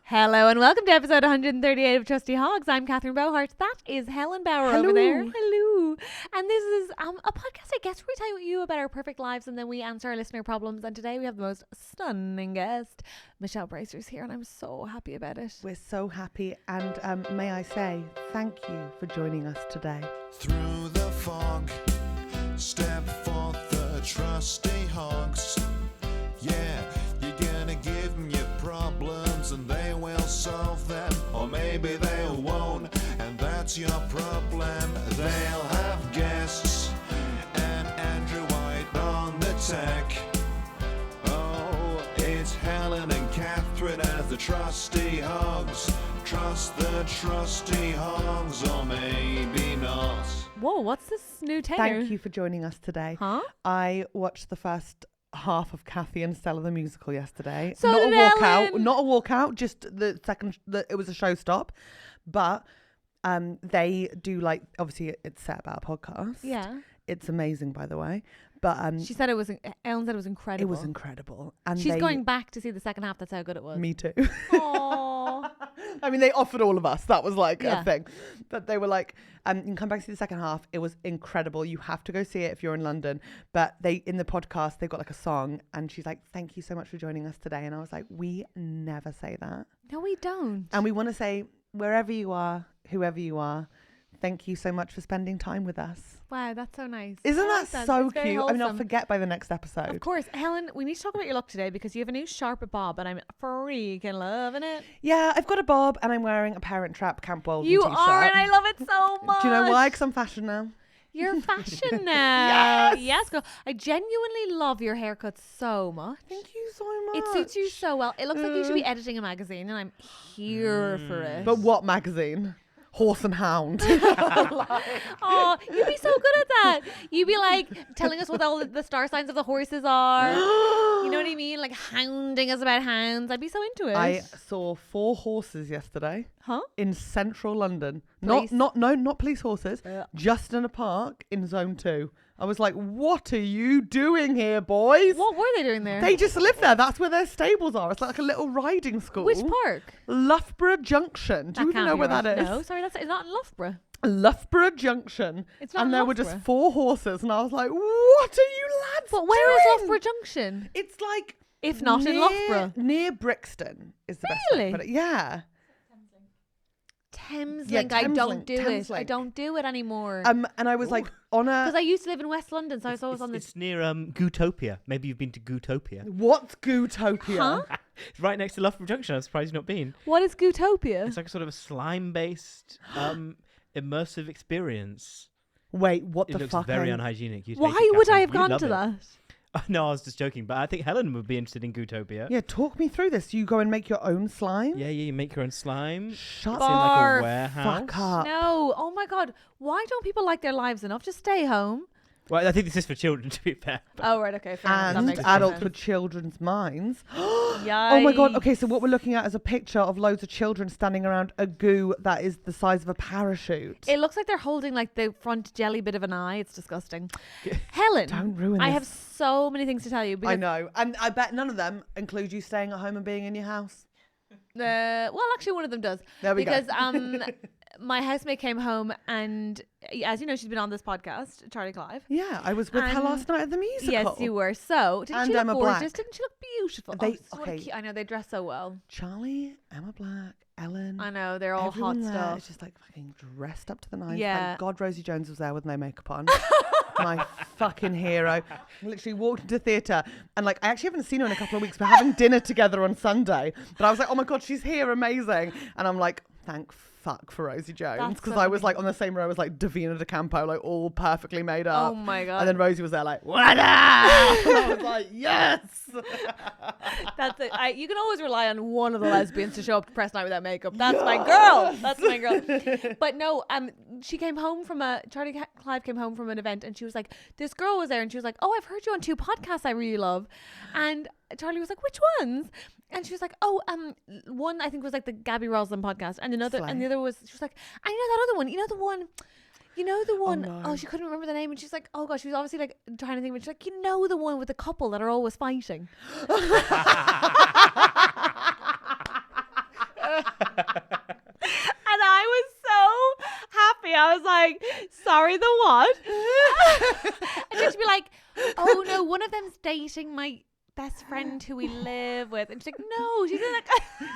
Hello and welcome to episode 138 of TrustyHogs. I'm Catherine Bohart. That is Helen Bauer over there. Hello. And this is a podcast, I guess, where we tell you about our perfect lives and then we answer our listener problems. And today we have the most stunning guest. Michelle Brasier is here and I'm so happy about it. We're so happy and may I say thank you for joining us today. Through the fog, step forth the trusty hogs. Yeah, you're gonna give them your problems and they will solve them, or maybe they won't, and that's your problem. They'll have guests and Andrew White on the tech. Oh, it's Helen and Catherine as the trusty hogs. Trust the trusty hogs, or maybe not. Whoa, what's this new tenor? Thank you for joining us today. Huh? I watched the first half of Kathy and Stella the musical yesterday. So not did a walkout, Ellen. not a walkout, just the second. It was a show stop, but they do like obviously it's set about a podcast. Yeah. It's amazing, by the way. But She said Ellen said it was incredible. it was incredible, and She's going back to see the second half. That's how good it was. Me too. Aww. I mean, they offered all of us. That was like Yeah. a thing. But they were like, you can come back to see the second half. It was incredible. You have to go see it if you're in London. But in the podcast, they've got like a song. And she's like, thank you so much for joining us today. And I was like, we never say that. No, we don't. And we want to say, wherever you are, whoever you are, thank you so much for spending time with us. Wow, that's so nice. Isn't I that like so It's very cute? I mean, I'll wholesome. forget by the next episode. Of course. Helen, we need to talk about your look today because you have a new Sharp bob and I'm freaking loving it. Yeah, I've got a bob and I'm wearing a Parent Trap Camp Walton You t-shirt. are, and I love it so much. Do you know why? Because I'm fashion now. You're fashion now. Yes. Yes, girl. I genuinely love your haircut so much. Thank you so much. It suits you so well. It looks like you should be editing a magazine and I'm here for it. But what magazine? Horse and Hound. Oh, you'd be so good at that. You'd be like telling us what all the star signs of the horses are. You know what I mean? Like hounding us about hounds. I'd be so into it. I saw 4 horses yesterday Huh? in central London. Police? Not police horses. Just in a park in zone 2. I was like, what are you doing here, boys? What were they doing there? They just live there. That's where their stables are. It's like a little riding school. Which park? Loughborough Junction. Do you even know where that is? No, sorry, it's not in Loughborough. Loughborough Junction. It's not And in there were Loughborough. just 4 horses. And I was like, what are you lads But where is doing? Loughborough Junction? It's like If not in Loughborough. near Brixton is the best way Really? to put it. Yeah. Thameslink. Yeah, I don't Thameslink, do it. I Thameslink. don't do it anymore. And I was like on a Because I used to live in West London, so I was always on It's near Gootopia. Maybe you've been to Gootopia. what's Gootopia? Huh? It's right next to Loughborough Junction. I'm surprised you've not been. What is Gootopia? It's like a sort of a slime-based immersive experience. Wait, what It the looks fuck? very are- unhygienic. You'd hate Why it, would I Catherine. have You'd gone love to it. that? No, I was just joking, but I think Helen would be interested in Gootopia. Yeah, talk me through this. You go and make your own slime? Yeah, you make your own slime. Shut It's in like Barf. a warehouse. fuck up. No. Oh my God. Why don't people like their lives enough? Just stay home. Well, I think this is for children, to be fair. But Oh, right. Okay. Fair enough. That And makes adults sense. with children's minds. Yikes. Oh my God. Okay, so what we're looking at is a picture of loads of children standing around a goo that is the size of a parachute. It looks like they're holding like the front jelly bit of an eye. It's disgusting. Helen, Don't ruin I this. have so many things to tell you. I Because, know. And I bet none of them include you staying at home and being in your house. well, actually, one of them does. There we Because go. my housemate came home and, as you know, she's been on this podcast, Charlie Clive. Yeah, I was with her And- last night at the musical. Yes, you were. So, didn't And she look Emma gorgeous? Black. Didn't she look beautiful? They- Oh, what a okay. cute- I know, they dress so well. Charlie, Emma Black, Ellen. I know, they're all everyone hot there stuff. is just like fucking dressed up to the nines. Yeah. Thank God Rosie Jones was there with no makeup on. My fucking hero. Literally walked into theatre and like I actually haven't seen her in a couple of weeks. We're having dinner together on Sunday. But I was like, oh my God, she's here, amazing. And I'm like, thank fuck for Rosie Jones. That's Because so I was like on the same row as like Davina De Campo, like all perfectly made up. Oh my God. And then Rosie was there like, what up? And I was like, yes. That's it. You can always rely on one of the lesbians to show up to press night without makeup. That's my girl. That's my girl. But no, she came home from Charlie Clive came home from an event and she was like, this girl was there and she was like, oh, I've heard you on 2 podcasts I really love. And Charlie was like, which ones? And she was like, oh, one I think was like the Gabby Roslin podcast, and another, Slay. and the other was, she was like, I know that other one. You know the one. no. Oh, she couldn't remember the name, and she's like, oh gosh, she was obviously like trying to think, but she's like, you know the one with the couple that are always fighting. And I was so happy. I was like, sorry, the what? And then she'd be like, oh no, one of them's dating my best friend who we live with. And she's like, no, she's in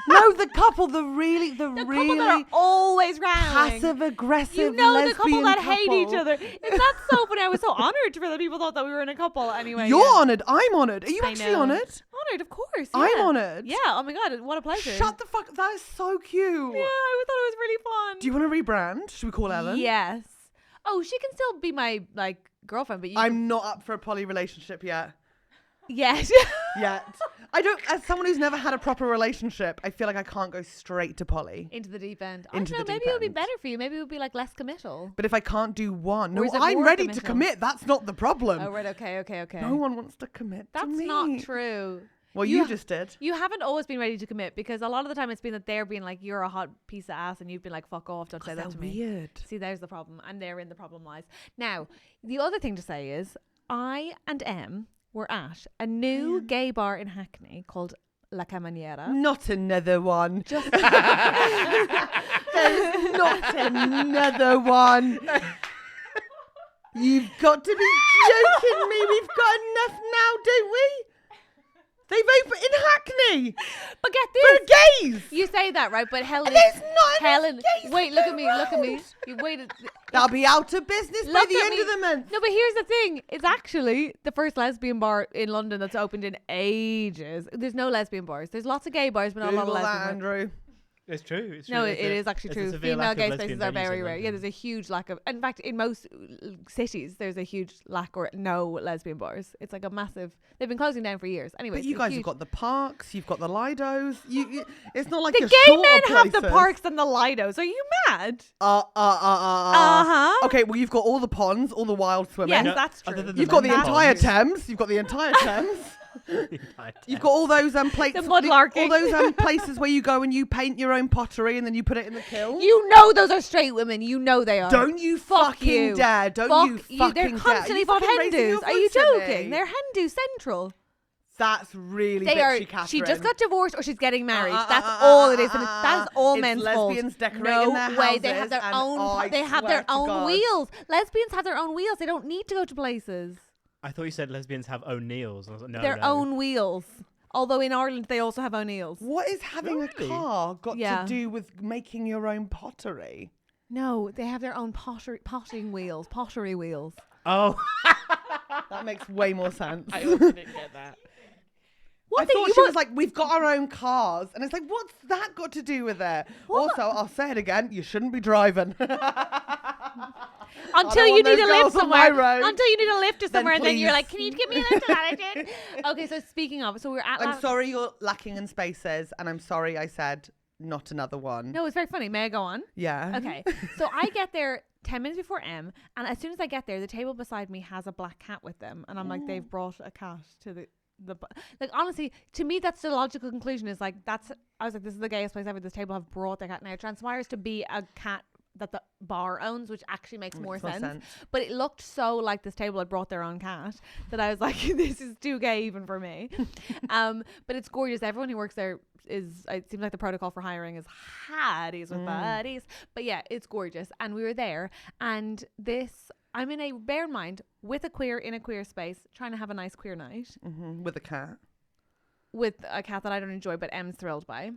No, the couple, the really couple that are always round. passive aggressive You know, the lesbian couple that hate each other. It's not so funny. I was so honoured for the people thought that we were in a couple. Anyway, You're yeah. honoured. I'm honoured. Are you I actually know. honoured? Honoured, of course. I'm yeah. honoured. Yeah. Oh my god, what a pleasure. Shut the fuck. That is so cute. Yeah, I thought it was really fun. Do you want to rebrand? Should we call Ellen? Yes. Oh, she can still be my girlfriend, but you. I'm not up for a poly relationship yet. Yes. Yet. I don't. As someone who's never had a proper relationship, I feel like I can't go straight to poly. Into the deep end. Into I don't the know. Maybe deep it would be end. better for you. Maybe it would be like less committal. But if I can't do one, no, Or is it I'm more ready to committal? commit. That's not the problem. Oh right. Okay. No one wants to commit That's to me. not true. Well, You you ha- just did. You haven't always been ready to commit because a lot of the time it's been that they're being like, you're a hot piece of ass, and you've been like, fuck off, don't say that to me. Weird. See, there's the problem, and therein the problem lies. Now, the other thing to say is, I and Em were at a new gay bar in Hackney called La Camaniera. Not another one. Just There's not another one. You've got to be joking me. We've got enough now, don't we? They've opened in Hackney. But get For this. gays. You say that, right? But Helen, There's not enough Helen, gays wait, in look the at me, look at me. world. You waited. They'll be out of business by Look the at end me. of the month. No, but here's the thing. It's actually the first lesbian bar in London that's opened in ages. There's no lesbian bars. There's lots of gay bars, but not a lot of Google that, lesbian bars. Andrew. It's true. It's true. No, There's it a- is actually there's a true. severe Female lack of gay lesbian spaces are venues very in rare. Yeah, London. there's a huge lack of. In fact, in most cities, there's a huge lack or no lesbian bars. It's like a massive. They've been closing down for years. Anyway, But you guys have got the parks, you've got the Lidos. It's not like the your gay shorter men have the places. parks and the Lidos. Are you mad? Uh-huh. Okay, well, you've got all the ponds, all the wild swimming. Yes, No, that's other true. than You've got the men's entire ponds. Thames. You've got the entire Thames. You've got all those places. The mudlarking. All those places where you go and you paint your own pottery and then you put it in the kiln. You know those are straight women. You know they are. Don't you Fuck fucking you. dare. Don't Fuck you fucking They're dare. constantly Are you full fucking raising your Hindus. Are you voice at me? joking? They're Hindu central. That's really They are. bitchy, Catherine. She just got divorced or she's getting married. That's all it is. And that is all It's men's lesbians fault. decorating No their way. They have houses their and own. I They have swear their to own God. wheels. Lesbians have their own wheels. They don't need to go to places. I thought you said lesbians have O'Neills. I was like, no, Their no. own wheels. Although in Ireland they also have O'Neills. What is having a Really? car got Yeah. to do with making your own pottery? No, they have their own potting wheels. Pottery wheels. Oh, That makes way more sense. I also didn't get that. I thing thought you she want- was like, we've got our own cars. And it's like, what's that got to do with it? What? Also, I'll say it again, you shouldn't be driving. Until I don't you want need a those lift girls on my somewhere. road. Until you need a lift to Then somewhere, and then you're please. like, "Can you give me a lift to that?" Okay, so speaking of, so we're at. I'm sorry you're lacking in spaces, and I'm sorry I said not another one. No, it's very funny. May I go on? Yeah. Okay, so I get there 10 minutes before M, and as soon as I get there, the table beside me has a black cat with them, and I'm like, they've brought a cat to like honestly, to me that's the logical conclusion. Is like I was like, this is the gayest place ever. This table have brought their cat. Now it transpires to be a cat that the bar owns, which actually makes more sense. But it looked so like this table had brought their own cat that I was like, this is too gay even for me. But it's gorgeous. Everyone who works there is, it seems like the protocol for hiring is haddies with buddies. But yeah, it's gorgeous. And we were there, and I'm in bear in mind, with a queer in a queer space, trying to have a nice queer night With a cat. with a cat that I don't enjoy, but Em's thrilled by.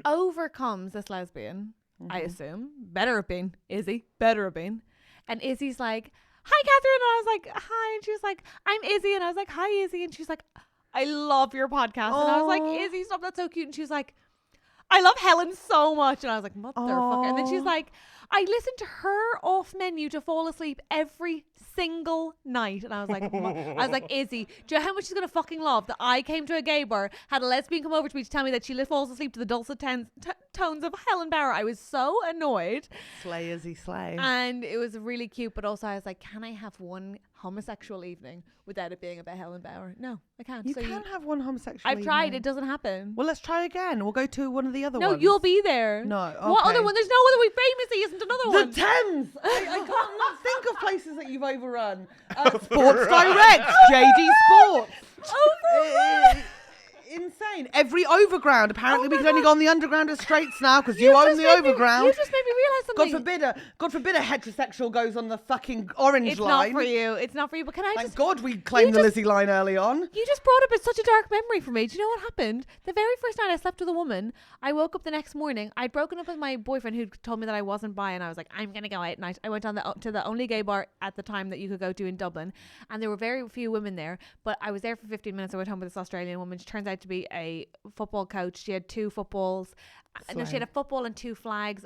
Over comes this lesbian, I assume. Better have been. Izzy. Better have been. And Izzy's like, "Hi, Catherine." And I was like, "Hi." And she was like, "I'm Izzy." And I was like, "Hi, Izzy." And she's like, "I love your podcast." And I was like, Aw. "Izzy, stop. That's so cute." And she was like, "I love Helen so much." And I was like, "Motherfucker." And then she's Aw. like, "I listen to her off menu to fall asleep every single night." And I was like, "Izzy, do you know how much she's going to fucking love that I came to a gay bar, had a lesbian come over to me to tell me that she falls asleep to the dulcet tones of Helen Bauer?" I was so annoyed. Slay Izzy, slay. And it was really cute, but also I was like, can I have one homosexual evening without it being about Helen Bauer? No, I can't. You So can have one homosexual I've tried. evening. It doesn't happen. Well, let's try again. We'll go to one of the other No, ones. you'll be there. No, What okay. other one? There's no other way. Famously isn't another The one. Thames! I can't not think of places that you've overrun. Sports Direct, JD Sports. insane? Every overground. Apparently, we can only go on the underground as straights now because you own the overground. You just made me realise something. God forbid a heterosexual goes on the fucking orange line. It's not for you. It's not for you. But can I Thank God we claimed the Lizzie line early on. You just brought up such a dark memory for me. Do you know what happened? The very first night I slept with a woman, I woke up the next morning. I'd broken up with my boyfriend who told me that I wasn't bi, and I was like, I'm gonna go out at night. I went on to the only gay bar at the time that you could go to in Dublin, and there were very few women there. But I was there for 15 minutes. I went home with this Australian woman. She turns out to be a football coach. She had 2 footballs. No, she had a football and 2 flags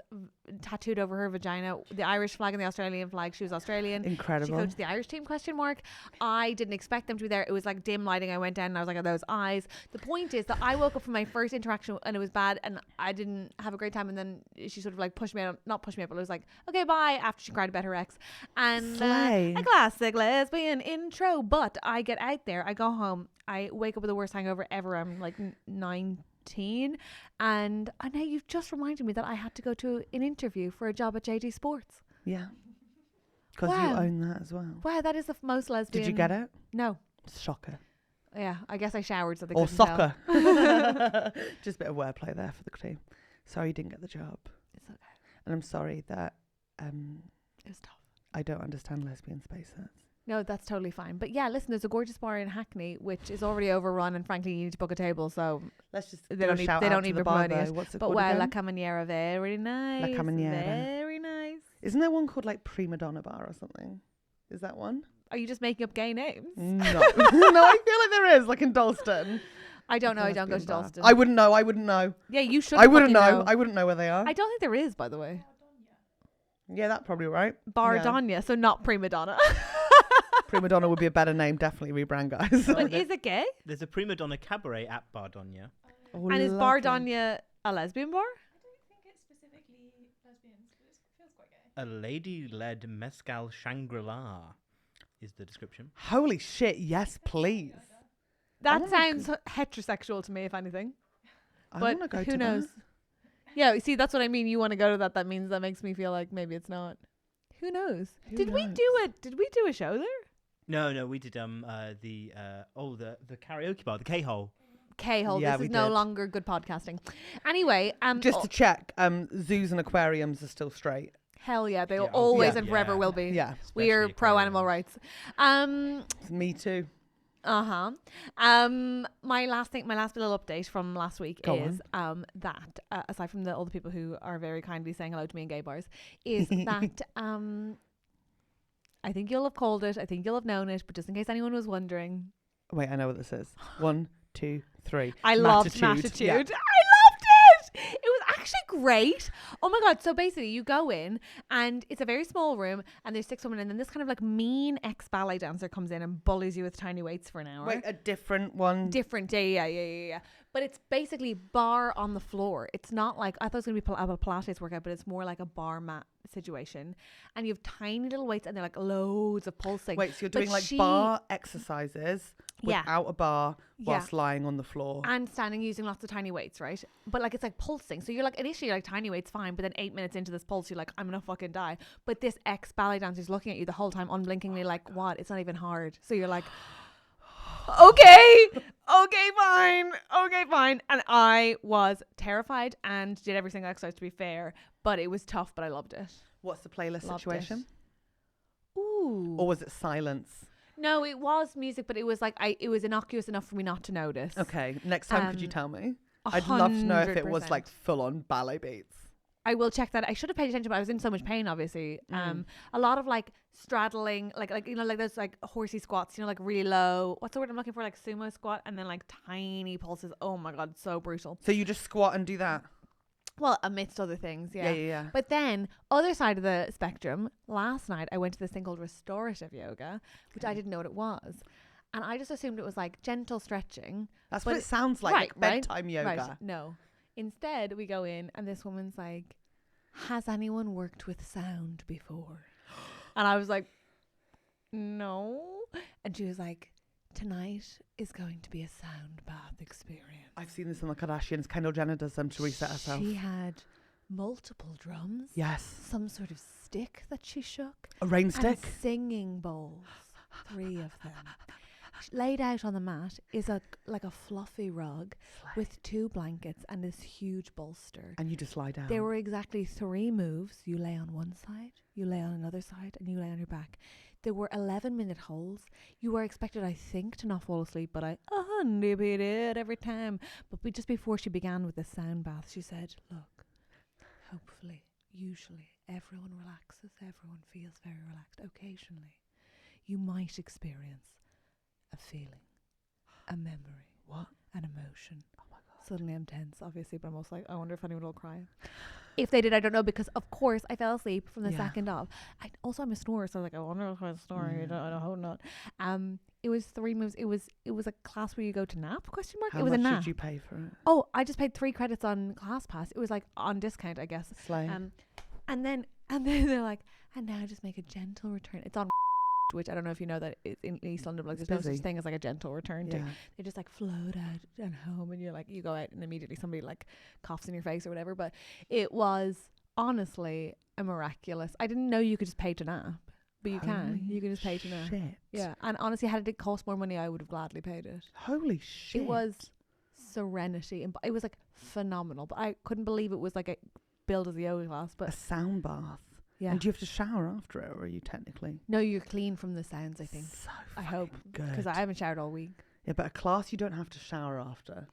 tattooed over her vagina. The Irish flag and the Australian flag. She was Australian. Incredible. She coached the Irish team, ? I didn't expect them to be there. It was like dim lighting. I went down and I was like, oh, those eyes. The point is that I woke up from my first interaction and it was bad and I didn't have a great time. And then she sort of like pushed me out. Not pushed me out, but it was like, okay, bye. After she cried about her ex. And a classic lesbian intro. But I get out there. I go home. I wake up with the worst hangover ever. I'm like 19. And now you've just reminded me that I had to go to an interview for a job at JD Sports. Yeah. Because you own that as well. Wow, that is the most lesbian. Did you get it? No. Shocker. Yeah, I guess I showered so they Or couldn't soccer. tell. Just a bit of wordplay there for the team. Sorry you didn't get the job. It's okay. And I'm sorry that It was tough. I don't understand lesbian spaces. No, that's totally fine. But yeah, listen, there's a gorgeous bar in Hackney which is already overrun, and frankly, you need to book a table. So let's just they don't need the bar promoting it. What's it but called wow, again? La Camaniera, very nice. La Camaniera. Very nice. Isn't there one called like Prima Donna Bar or something? Is that one? Are you just making up gay names? No, no, I feel like there is, like in Dalston. I don't know. I don't go to bar. Dalston. I wouldn't know. Yeah, you should. I wouldn't know. I wouldn't know where they are. I don't think there is, by the way. Yeah, that's probably right. Bar Yeah. Donna, so not Prima Donna. Prima Donna would be a better name. Definitely rebrand, guys. But is it gay? There's a prima donna cabaret at Bar Donna. Oh, And is Bar lovely. Donna a lesbian bar? I don't think it's specifically lesbians, but it feels quite gay. A lady-led mezcal Shangri-La is the description. Holy shit! Yes, please. That wanna sounds heterosexual to me, if anything. I But wanna go who to knows? that. Yeah, see, that's what I mean. You want to go to that. That means that makes me feel like maybe it's not. Who knows? Who Did we knows? do it? Did we do a show there? No, we did the karaoke bar, the K-hole. K-hole. Yeah, This we is no did. longer good podcasting. Anyway, Just to check, zoos and aquariums are still straight. hell yeah, they Yeah, always yeah. and forever will be. Yeah, We are Especially pro aquariums. animal rights. me too. My last little update from last week Go is that aside from all the people who are very kindly saying hello to me in gay bars, is that I think you'll have called it, I think you'll have known it, but just in case anyone was wondering, Wait, I know what this is. 1, 2, 3. I loved Matitude. Matitude. Yeah. I loved it. It was actually great. Oh my god! So basically, you go in and it's a very small room, and there's 6 women, and then this kind of like mean ex ballet dancer comes in and bullies you with tiny weights for an hour. Wait, a different one. Different day, yeah. But it's basically bar on the floor. It's not like, I thought it was going to be a Pilates workout, but it's more like a bar mat situation. And you have tiny little weights and they're like loads of pulsing. Wait, so you're But doing like she- bar exercises Yeah. without a bar Yeah. whilst lying on the floor. And standing using lots of tiny weights, right? But like it's like pulsing. So you're like, initially you're like tiny weights, fine. But then 8 minutes into this pulse, you're like, I'm going to fucking die. But this ex ballet dancer's looking at you the whole time unblinkingly like, what? It's not even hard. So you're like, okay, fine. And I was terrified and did every single exercise to be fair, but it was tough, but I loved it. What's the playlist Loved situation? Ooh. Or was it silence? No, it was music, but it was like, it was innocuous enough for me not to notice. Okay, next time could you Um, tell me? I'd love to know if it was 100%. like full on ballet beats. I will check that. I should have paid attention, but I was in so much pain, obviously. A lot of like straddling, like you know, like those like horsey squats, you know, like really low. What's the word I'm looking for? Like sumo squat, and then like tiny pulses. Oh my god, so brutal. So you just squat and do that? Well, amidst other things, yeah. Yeah. But then, other side of the spectrum, last night I went to this thing called restorative yoga, which I didn't know what it was. And I just assumed it was like gentle stretching. That's But what it sounds like, right, right, bedtime yoga. Right. No. Instead, we go in and this woman's like, has anyone worked with sound before? And I was like, no. And she was like, tonight is going to be a sound bath experience. I've seen this in the Kardashians. Kendall Jenner does them to reset herself. She had multiple drums. Yes. Some sort of stick that she shook. A rain And stick. singing bowls. 3 of them. laid out on the mat is a fluffy rug with 2 blankets and this huge bolster. And you just lie down. There were exactly 3 moves. You lay on one side, you lay on another side, and you lay on your back. There were 11-minute holds. You were expected, I think, to not fall asleep, but I did every time. But just before she began with the sound bath, she said, look, hopefully, usually, everyone relaxes, everyone feels very relaxed. Occasionally, you might experience a feeling, a memory, an emotion. Oh my God. Suddenly I'm tense, obviously, but I'm also like, I wonder if anyone will cry. If they did, I don't know, because of course I fell asleep from the second off. I'm a snorer, so I was like, I wonder if I'm snoring. I hope not. It was 3 moves. It was a class where you go to nap? How it was much a nap. did you pay for it? Oh, I just paid 3 credits on ClassPass. It was like on discount, I guess. Slay. And then they're like, and now just make a gentle return. It's on which I don't know if you know that it's in East London, but like, there's no such thing as like a gentle return to. They just like float out and home, and you're like, you go out and immediately somebody like coughs in your face or whatever. But it was honestly a miraculous. I didn't know you could just pay to nap, but you can just pay to nap. Shit. Yeah, and honestly, had it cost more money, I would have gladly paid it. Holy shit! It was serenity, and it was like phenomenal. But I couldn't believe it was like a billed as a yoga class, but a sound bath. Yeah. And do you have to shower after it, or are you technically? No, you're clean from the sounds, I think. So I hope. good. Because I haven't showered all week. Yeah, but a class you don't have to shower after.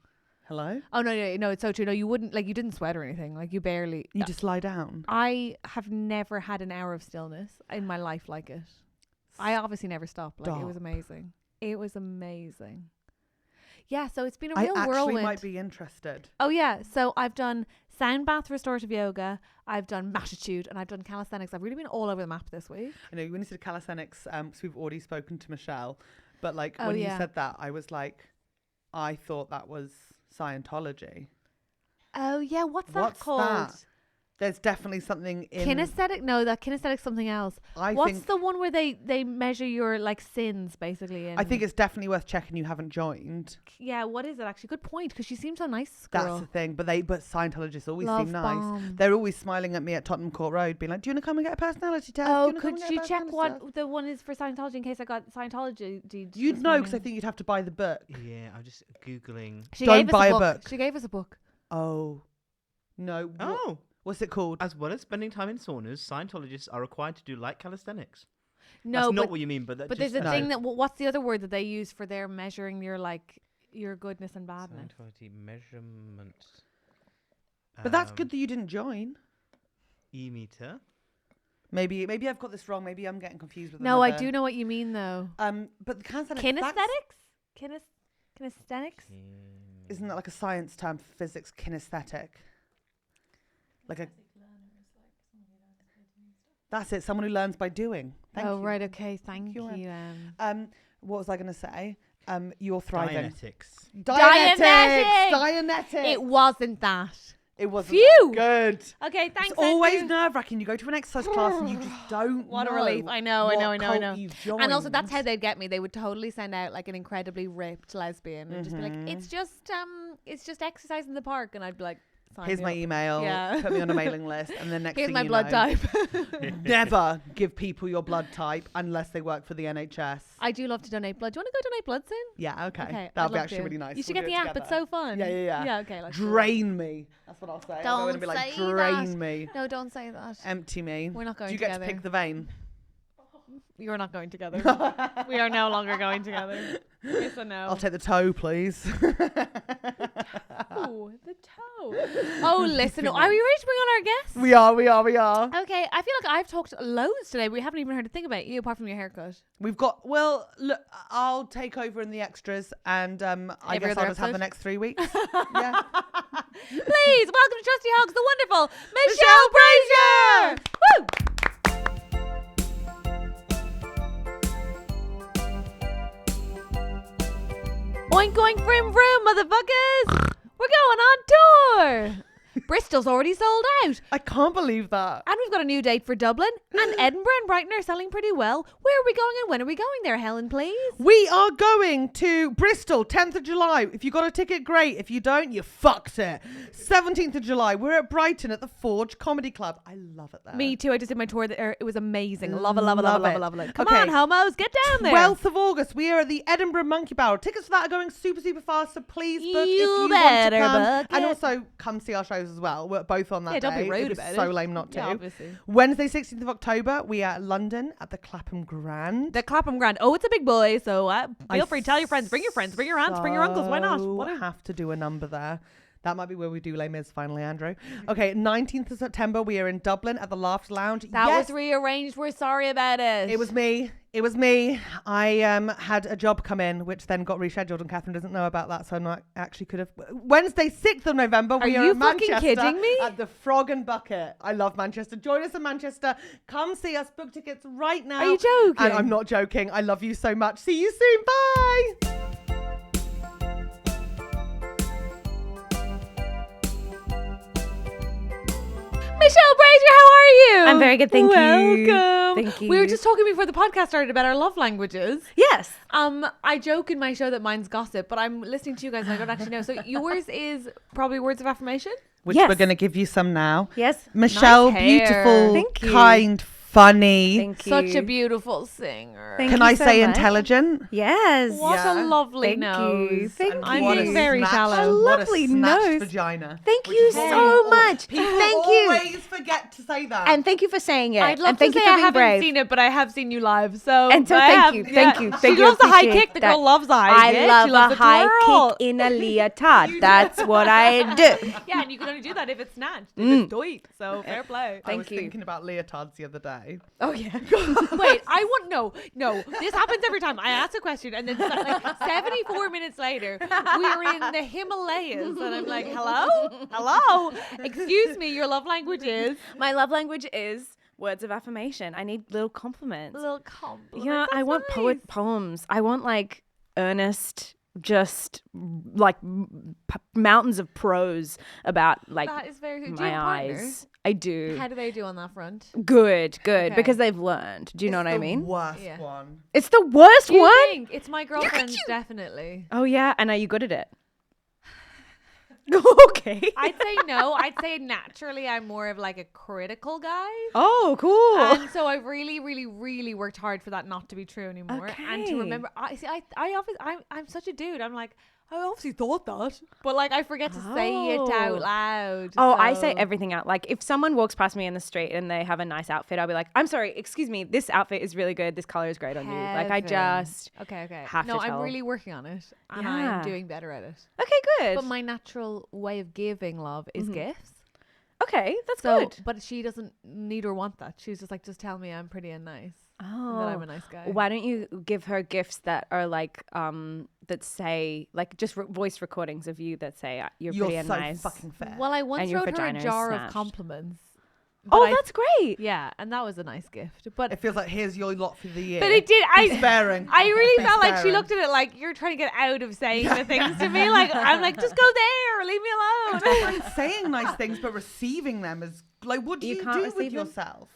Hello? Oh, no, it's so true. No, you wouldn't, like, you didn't sweat or anything. Like, you barely. You just lie down. I have never had an hour of stillness in my life like it. I obviously never stopped. Like, it was amazing. It was amazing. Yeah, so it's been a real whirlwind. I actually might be interested. Oh, yeah. So I've done sound bath, restorative yoga. I've done matitude, and I've done calisthenics. I've really been all over the map this week. I know when you said calisthenics, because we've already spoken to Michelle, but like when you said that, I was like, I thought that was Scientology. Oh yeah, what's that called? That? There's definitely something in kinesthetic. No, that kinesthetic's something else. What's the one where they measure your like sins basically? I think it's definitely worth checking you haven't joined. Yeah, what is it actually? Good point, because she seems so nice. Girl. That's the thing. But Scientologists always Love seem nice. bomb. They're always smiling at me at Tottenham Court Road, being like, "Do you want to come and get a personality test?" Oh, could you check what the one is for Scientology in case I got Scientology? You'd know, because I think you'd have to buy the book. Yeah, I'm just googling. Don't buy a book. She gave us a book. Oh, no. Oh. What's it called? As well as spending time in saunas, Scientologists are required to do light calisthenics. No, that's not what you mean, but that. But there's a thing that. What's the other word that they use for their measuring your goodness and badness? Scientology measurement. But that's good that you didn't join. E-meter. Maybe I've got this wrong. Maybe I'm getting confused with. No, I do know what you mean though. But the calisthenics. Kinesthenics. Isn't that like a science term for physics? Kinesthetic. Like a. That's it. Someone who learns by doing. Thank you. Right. Okay. Thank you. What was I going to say? You're thriving. Dianetics. It wasn't that. It wasn't Phew. That good. Okay. Thanks. It's always nerve-wracking. You go to an exercise class and you just don't. What a relief! I know. You've joined. And also, that's how they'd get me. They would totally send out like an incredibly ripped lesbian and just be like, "It's just exercise in the park," and I'd be like. Here's my email. Yeah. Put me on a mailing list, and then next Here's thing my you blood know, type. Never give people your blood type unless they work for the NHS. I do love to donate blood. Do you want to go donate blood soon? Yeah, okay. Okay, That'll be actually really nice. You should get the app. It's so fun. Yeah. Yeah, okay. Drain me. That's what I'll say. I'll go in and be like, drain me. No, don't say that. Empty me. We're not going together. Do you together. get to pick the vein? You're not going together. We are no longer going together. Yes or no? I'll take the toe, please. Oh, the toe. Oh, listen. Are we ready to bring on our guests? We are. Okay, I feel like I've talked loads today. We haven't even heard a thing about you apart from your haircut. We've got, well, look, I'll take over in the extras and I guess I'll just have the next 3 weeks. Yeah. Please, welcome to Trusty Hogs, the wonderful Michelle Brasier! Woo! Oink oink vroom vroom, motherfuckers! We're going on tour! Bristol's already sold out. I can't believe that. And we've got a new date for Dublin. And Edinburgh and Brighton are selling pretty well. Where are we going and when are we going there, Helen, please? We are going to Bristol, 10th of July. If you got a ticket, great. If you don't, you fucked it. 17th of July, we're at Brighton at the Forge Comedy Club. I love it there. Me too. I just did my tour there. It was amazing. Love it. Come Okay. on, homos, get down there. 12th of August, we are at the Edinburgh Monkey Barrel. Tickets for that are going super, super fast, so please book if you want to better come. book And it. also come see our shows as well. We're both on that Yeah, day. don't be rude It was about so it. lame not to. Yeah, obviously. Wednesday, 16th of October, we are at London at the Clapham Grand. The Clapham Grand. Oh, it's a big boy, so I feel free. Tell your friends. Bring your friends. Bring your aunts. Bring your uncles. Why not? So What have to do a number there. That might be where we do Les Mis finally, Andrew. Okay, 19th of September, we are in Dublin at the Laughs Lounge. That Yes, was rearranged. We're sorry about it. it was me. It was me. I had a job come in, which then got rescheduled, and Catherine doesn't know about that, so I'm not actually could have. Wednesday, 6th of November, we are you in fucking Manchester kidding me? at the Frog and Bucket. I love Manchester. Join us in Manchester. Come see us. Book tickets right now. Are you joking? And I'm not joking. I love you so much. See you soon. Bye. Michelle Brasier, how are you? I'm very good, thank you. Welcome. Thank We were you. just talking before the podcast started about our love languages. Yes. I joke in my show that mine's gossip, but I'm listening to you guys and I don't actually know. So yours is probably words of affirmation? Which Yes. we're going to give you some now. Yes. Michelle, Nice hair. beautiful, Thank you. kind, funny. Thank you. Such a beautiful singer. Thank Can you I so say much. intelligent? Yes. What Yeah. a lovely Thank nose. you. Thank I'm you. being very shallow. A lovely what a snatched nose. vagina. Thank Which you is what so we- much. People Thank you. always forget to say that. And thank you for saying it. I'd love and thank to you say for I being haven't brave. seen it, but I have seen you live. So, And so I thank have- you. yeah. Thank you. She Thank you. loves a high Appreciate kick. The that. girl loves a high I kick. She love loves a high twirl. kick in a leotard. That's what I do. Yeah, and you can only do that if it's snatched. If it's tight. So fair play. I was Thank you. thinking about leotards the other day. Oh yeah. Wait, I want no. This happens every time. I ask a question and then like 74 minutes later, we're in the Himalayas, and I'm like, hello, excuse me, your love language is My love language is words of affirmation. I need little compliments. little compliment. Yeah, I want poems. I want like earnest, just like mountains of prose about like That is very good. Do you my have a partner? eyes. I do. How do they do on that front? Good, Okay. because they've learned. Do you know what I mean? Worst Yeah. one. It's the worst Do you one. think? It's my girlfriend's definitely. Oh yeah, and are you good at it? Okay. I'd say no. I'd say naturally I'm more of like a critical guy. Oh, cool. And so I've really, really, really worked hard for that not to be true anymore. And to Okay. remember, I'm such a dude. I'm like, I obviously thought that, but like I forget to say it out Oh. loud. Oh, I say so- everything out. Like if someone walks past me in the street and they have a nice outfit, I'll be like, "I'm sorry, excuse me, this outfit is really good. This color is great on you." Like I Heaven. just Okay. have no, to I'm tell. really working on it, and Yeah. I'm doing better at it. okay, good. But my natural way of giving love is gifts. okay, that's So, good. but she doesn't need or want that. She's just like, just tell me I'm pretty and nice, and Oh, that I'm a nice guy. why don't you give her gifts that are like that say like just voice recordings of you that say you're pretty You're and so nice. fucking fair. Well, I once And your wrote her a vagina is jar of snatched. compliments. Oh, But I- that's great. yeah, and that was a nice gift. But it feels like here's your lot for the year. but it did. Be sparing. I really Be felt like she sparing. looked at it like you're trying to get out of saying the things to me. Like I'm like, just go there, leave me alone. And saying nice things but receiving them is like, what do You you, can't do with receive them? yourself?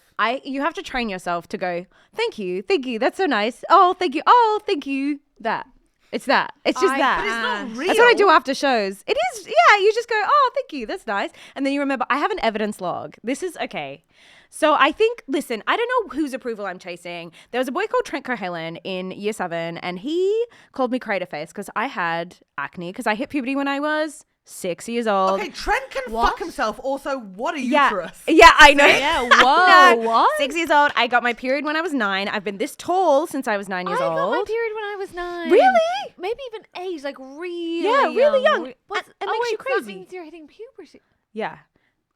You have to train yourself to go, thank you, that's so nice. Thank you, that. It's that. It's just that. But it's not real. That's what I do after shows. It is, yeah, you just go, oh, thank you, that's nice. And then you remember, I have an evidence log. This is, okay. So I think, listen, I don't know whose approval I'm chasing. There was a boy called Trent Cohelen in year 7, and he called me crater face because I had acne, because I hit puberty when I was 6 years old. Okay, Trent can fuck himself. Also, what a Yeah, uterus. yeah, I know. Yeah, whoa, No, what? 6 years old. I got my period when I was 9. I've been this tall since I was 9 years I old. got my period when I was 9. Really? Maybe even 8, like really Yeah, really young. It It makes you that crazy. means you're hitting puberty. Yeah.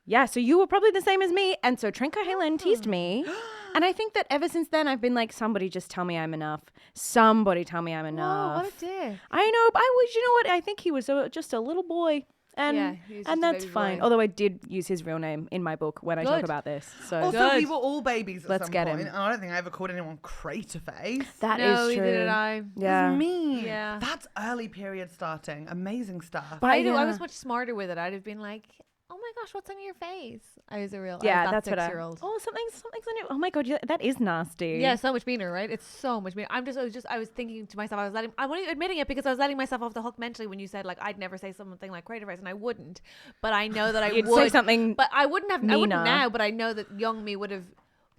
Yeah, so you were probably the same as me. And so Trent Cohelen teased me. And I think that ever since then, I've been like, somebody just tell me I'm enough. Somebody tell me I'm Whoa, enough. what a dick. I know. But you know what? I think he was just a little boy. And, Yeah, he was just and a that's baby fine. boy. Although I did use his real name in my book when I talk Good. about this. So Also, we Good. were all babies at Let's some get point, him. and I don't think I ever called anyone crater face. that is No, true. neither did I. Yeah. That's mean. Yeah. That's early period starting. Amazing stuff. But I do. I yeah. was much smarter with it. I'd have been like, oh my gosh, what's on your face? I was a real Yeah, that that's what I. 6-year-old. Oh, something's on your. Oh my god, that is nasty. Yeah, so much meaner, right? It's so much meaner. I was thinking to myself, I'm only admitting it because I was letting myself off the hook mentally when you said like I'd never say something like creative rights, and I wouldn't. But I know that I You'd would. say something. But I wouldn't meaner. now. But I know that young me would have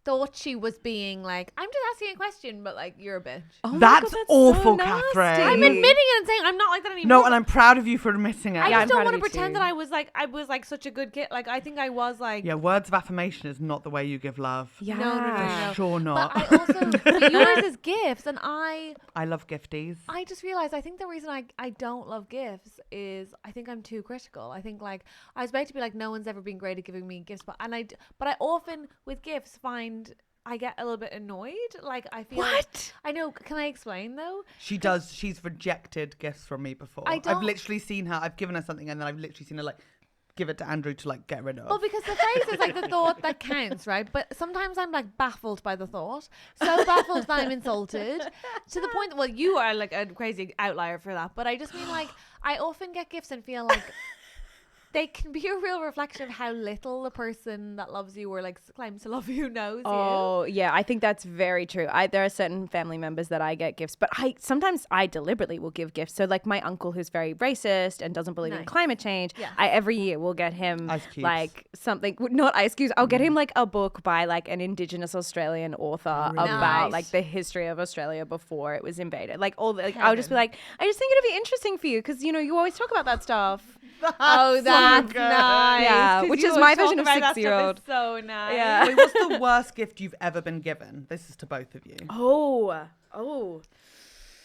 thought she was being like, I'm just asking a question, but like you're a bitch. Oh my That's God, awful, so Catherine. I'm nasty. admitting it and saying I'm not like that anymore. No, and I'm proud of you for admitting it. I Yeah, just I'm don't proud want of to you pretend too. that I was like such a good kid. Like I think I was like. Yeah, words of affirmation is not the way you give love. Yeah. No. Sure not. But I also but yours is gifts, and I love gifties. I just realized I think the reason I don't love gifts is I think I'm too critical. I think like I was about to be like no one's ever been great at giving me gifts, but I often with gifts find I get a little bit annoyed. Like I feel What? I know. Can I explain though? She does. She's rejected gifts from me before. I've don't- literally seen her. I've given her something, and then I've literally seen her like give it to Andrew to like get rid of. Well, because the phrase is like the thought that counts, right? But sometimes I'm like baffled by the thought. So baffled that I'm insulted to the point that, well, you are like a crazy outlier for that. But I just mean like, I often get gifts and feel like they can be a real reflection of how little the person that loves you or like claims to love you knows Oh yeah, I think that's very true. There are certain family members that I get gifts, but sometimes I deliberately will give gifts. So like my uncle who's very racist and doesn't believe in Nice. climate change, Yeah. I every year will get him Ice cubes. like something, not ice cubes. I'll get him like a book by like an Indigenous Australian author about Nice. like the history of Australia before it was invaded. Like all the, like, I'll just be like, I just think it'd be interesting for you because you know you always talk about that stuff. Oh, that's good. nice. Yeah, 'Cause which you is my always version talk of about that stuff. 6-year-old. It's so nice. Yeah. Wait, what's the worst gift you've ever been given? This is to both of you. Oh.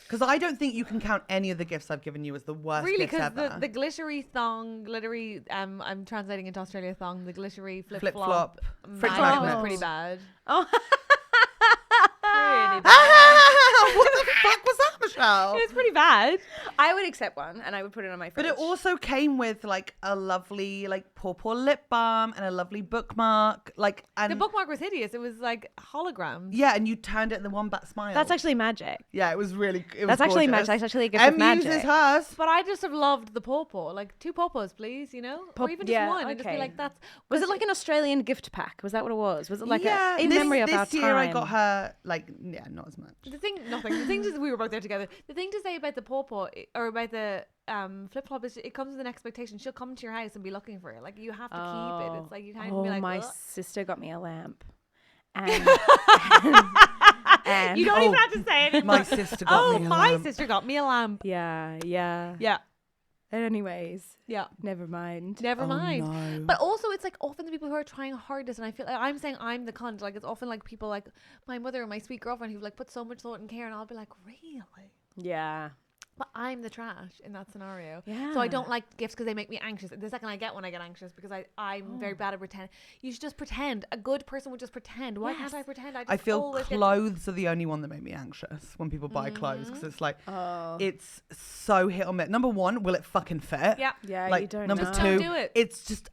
Because I don't think you can count any of the gifts I've given you as the worst Really, gifts because ever. the glittery thong, glittery, I'm translating into Australia thong, the glittery flip Flip-flop. flop. Fridge Mine magnets. was pretty bad. Oh. Pretty bad. What the fuck was that, Michelle? It was pretty bad. I would accept one and I would put it on my fridge. But it also came with like a lovely like pawpaw lip balm and a lovely bookmark. Like and The bookmark was hideous. It was like holograms. yeah, and you turned it in the Wombat smile. That's actually magic. yeah, it was really. It was That's actually gorgeous. magic. That's actually a gift of magic. uses hers. But I just have loved the pawpaw. Like 2 pawpaws, please, you know? or even just yeah, one. And just be okay. like, that's... Was it like an Australian gift pack? Was that what it was? Was it like yeah, in this, memory of this our year I time? got her like not as much. The thing, nothing. The thing is, we were both there together. The thing to say about the pawpaw or about the flip flop is it comes with an expectation. She'll come to your house and be looking for it. Like you have to keep it. It's like you can't be like, my "Ugh." sister got me a lamp. And, and You don't even have to say anymore. My sister got me a my lamp. sister got me a lamp. yeah. Yeah, Anyways, yeah. never mind. Never Oh, mind. no. But also, it's like often the people who are trying hardest, and I feel like I'm saying I'm the cunt. Like it's often like people like my mother and my sweet girlfriend who like put so much thought and care, and I'll be like, really? Yeah. But I'm the trash in that scenario. Yeah. So I don't like gifts because they make me anxious. The second I get one, I get anxious because I'm very bad at pretend. You should just pretend. A good person would just pretend. Why can't I pretend? I feel always get- clothes are the only one that make me anxious when people buy clothes because it's like Oh. it's so hit or miss. Number one, will it fucking fit? Yeah. Yeah, Like you don't number know. two, Don't do it. it's just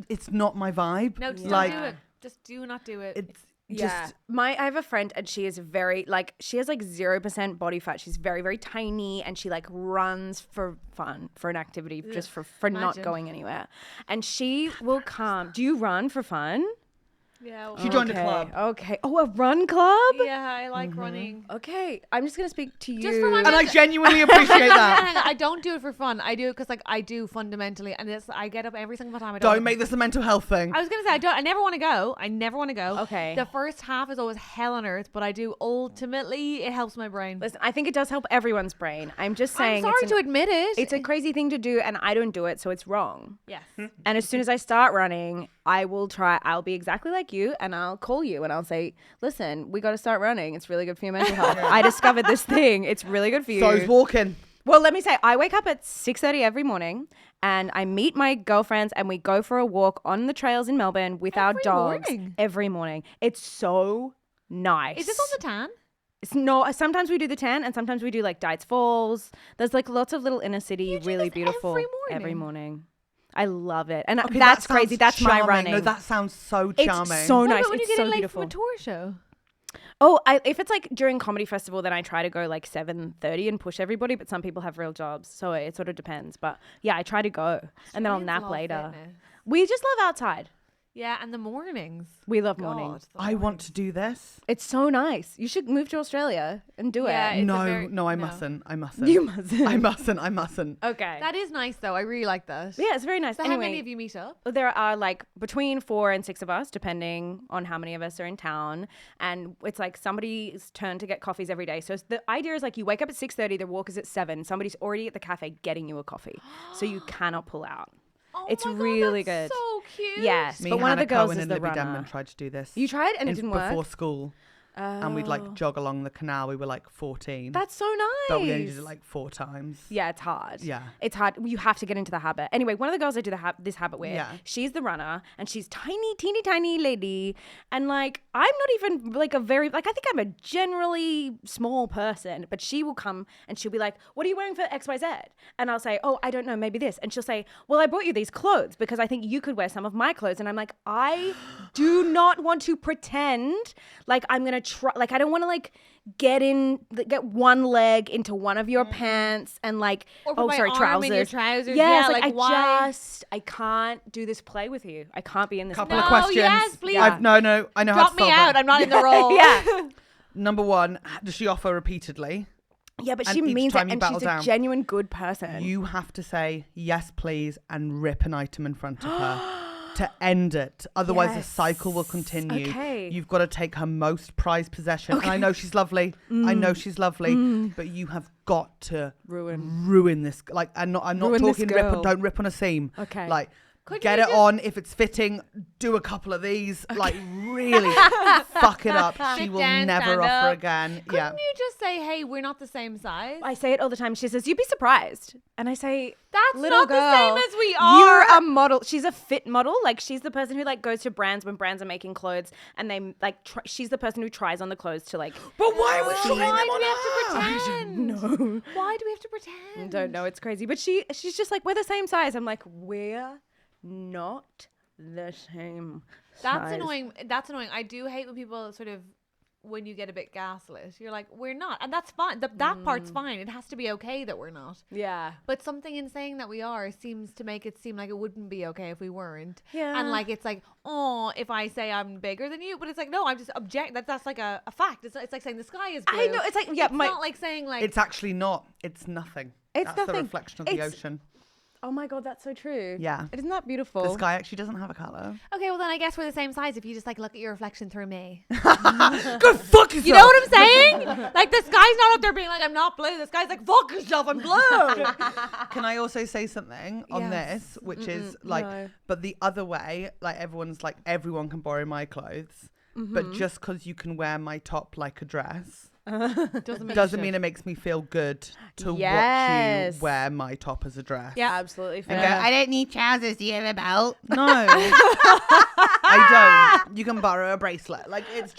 it's not my vibe. No, just like don't do it. Just do not do it. it's Yeah. just I have a friend and she is very like she has like 0% body fat. She's very, very tiny and she like runs for fun, for an activity, just for not imagine. going anywhere. And she will come. Do you run for fun? yeah. She joined a Okay, club. Okay. Oh, a run club? Yeah, I like running. Okay. I'm just gonna speak to you. Just for my And I genuinely appreciate that. Hang on, I don't do it for fun. I do it because like I do fundamentally, and it's I get up every single time. Don't make this a mental health thing. I was gonna say I never want to go. I never want to go. Okay. The first half is always hell on earth, but I do ultimately it helps my brain. Listen, I think it does help everyone's brain. I'm just saying I'm sorry to admit it. it's a crazy thing to do and I don't do it, so it's wrong. yes. And as soon as I start running, I'll be exactly like you and I'll call you and I'll say, listen, we got to start running. It's really good for your mental health. I discovered this thing. It's really good for you. So's walking. Well, let me say, I wake up at 6:30 every morning and I meet my girlfriends and we go for a walk on the trails in Melbourne with our Every dogs morning? every morning. It's so nice. Is this on the tan? It's no, sometimes we do the 10 and sometimes we do like Dites Falls. There's like lots of little inner city, You do really this beautiful. every morning? morning. I love it. And Okay, that's that sounds crazy. That's my charming. running. No, that sounds so It's charming. so What nice. about when It's you get so in late beautiful. from a tour show? Oh, if it's like during comedy festival, then I try to go like 7:30 and push everybody. But some people have real jobs, so it sort of depends. But yeah, I try to go, and then I'll Australians nap love later. fitness. We just love outside. Yeah, and the mornings. We love God, mornings. the I want mornings. to do this. It's so nice. You should move to Australia and do Yeah, it. It's a No, very- no, I no. mustn't. I mustn't. You mustn't. I mustn't. Okay. That is nice though. I really like that. Yeah, it's very nice. So anyway, how many of you meet up? there are like between 4 and 6 of us, depending on how many of us are in town. And it's like somebody's turn to get coffees every day. So the idea is like you wake up at 6:30, the walk is at 7. Somebody's already at the cafe getting you a coffee. So you cannot pull out. Oh It's my God, really that's good. So cute. Yes, Me, but one of Hannah the girls Cohen is and the Libby runner. Denman tried to do this. You tried and it didn't work? Before school. And we'd like Oh. jog along the canal. We were like 14. That's so nice. But we only did it like 4 times. Yeah, it's hard. Yeah. It's hard. You have to get into the habit. Anyway, one of the girls I do this habit with, Yeah. she's the runner and she's tiny, teeny, tiny lady. And like, I'm not even like I think I'm a generally small person, but she will come and she'll be like, what are you wearing for XYZ? And I'll say, oh, I don't know, maybe this. And she'll say, well, I brought you these clothes because I think you could wear some of my clothes. And I'm like, I do not want to pretend like I'm going to try, like, I don't want to like get one leg into one of your pants and like Or put my arm trousers. in your trousers. Yeah, Yeah, like, like, why? I can't do this play with you. I can't be in this. Couple play. of No, questions. yes, please. Yeah. No, I know how Drop to me solve out. it. I'm not in the role. Yeah. Number 1, does she offer repeatedly? Yeah, but And she each means time it you and battle she's down. a genuine good person. You have to say yes, please, and rip an item in front of her to end it. Otherwise, the Yes. cycle will continue. Okay. You've got to take her most prized possession. And I know she's lovely. I know she's lovely. But you have got to ruin this. Like, I'm not Ruin this talking girl. don't rip on a seam. Okay. Like, Couldn't get you it just- on. If it's fitting, do a couple of these. Like, really fuck it up. She Sit will down, never stand offer up. again. Couldn't Yeah. you just say, hey, we're not the same size? I say it all the time. She says, "You'd be surprised," and I say, That's "Little not girl, the same as we are. You're a model. She's a fit model. Like she's the person who like goes to brands when brands are making clothes, and they like. She's the person who tries on the clothes to like. But why would she Why do we on have to her? pretend? No, Why do we have to pretend? don't know. It's crazy, but she's just like we're the same size. I'm like we're not the same. That's size. annoying. That's annoying. I do hate when people sort of, when you get a bit gaslit, you're like, we're not. And that's fine. That part's fine. It has to be okay that we're not. Yeah. But something in saying that we are seems to make it seem like it wouldn't be okay if we weren't. Yeah. And like, it's like, oh, if I say I'm bigger than you, but it's like, no, I'm just that's like a fact. It's like saying the sky is blue. I know. It's like It's not like saying like, It's actually not. It's nothing. It's That's nothing. the reflection of the It's- ocean. Oh my god, that's so true. Yeah. Isn't that beautiful? The sky actually doesn't have a colour. okay, well then I guess we're the same size if you just like look at your reflection through me. Go fuck yourself. You know what I'm saying? Like the sky's not up there being like, I'm not blue. The sky's like, fuck yourself, I'm blue. Can I also say something on Yes. this, which is like, no. but the other way, like everyone's like, everyone can borrow my clothes, but just because you can wear my top like a dress doesn't mean it makes me feel good to watch Yes. you wear my top as a dress. Yeah, absolutely fair. And go, I don't need trousers. Do you have a belt? No, I don't. You can borrow a bracelet. Like it's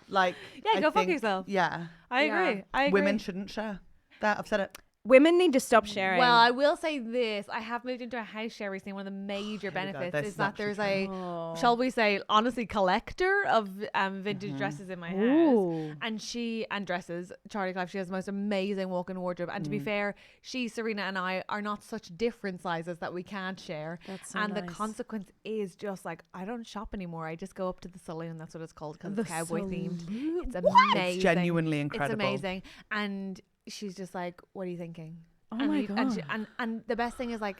like Yeah, I go fuck think- yourself. Yeah, I Yeah. agree. I agree. women shouldn't share. That I've said it. Women need to stop sharing. Well, I will say this. I have moved into a house share recently. One of the major Here we go. benefits This is is that actually there's a, Oh. shall we say, honestly, collector of vintage dresses in my house. Ooh. And she, and dresses, Charlie Clive, she has the most amazing walk-in wardrobe. And to be fair, she, Serena and I are not such different sizes that we can't share. That's so and the nice. consequence is just like, I don't shop anymore. I just go up to the saloon. That's what it's called because it's cowboy themed. It's amazing. It's genuinely incredible. It's amazing. And she's just like, what are you thinking? Oh and my you- and, she- God. and the best thing is like,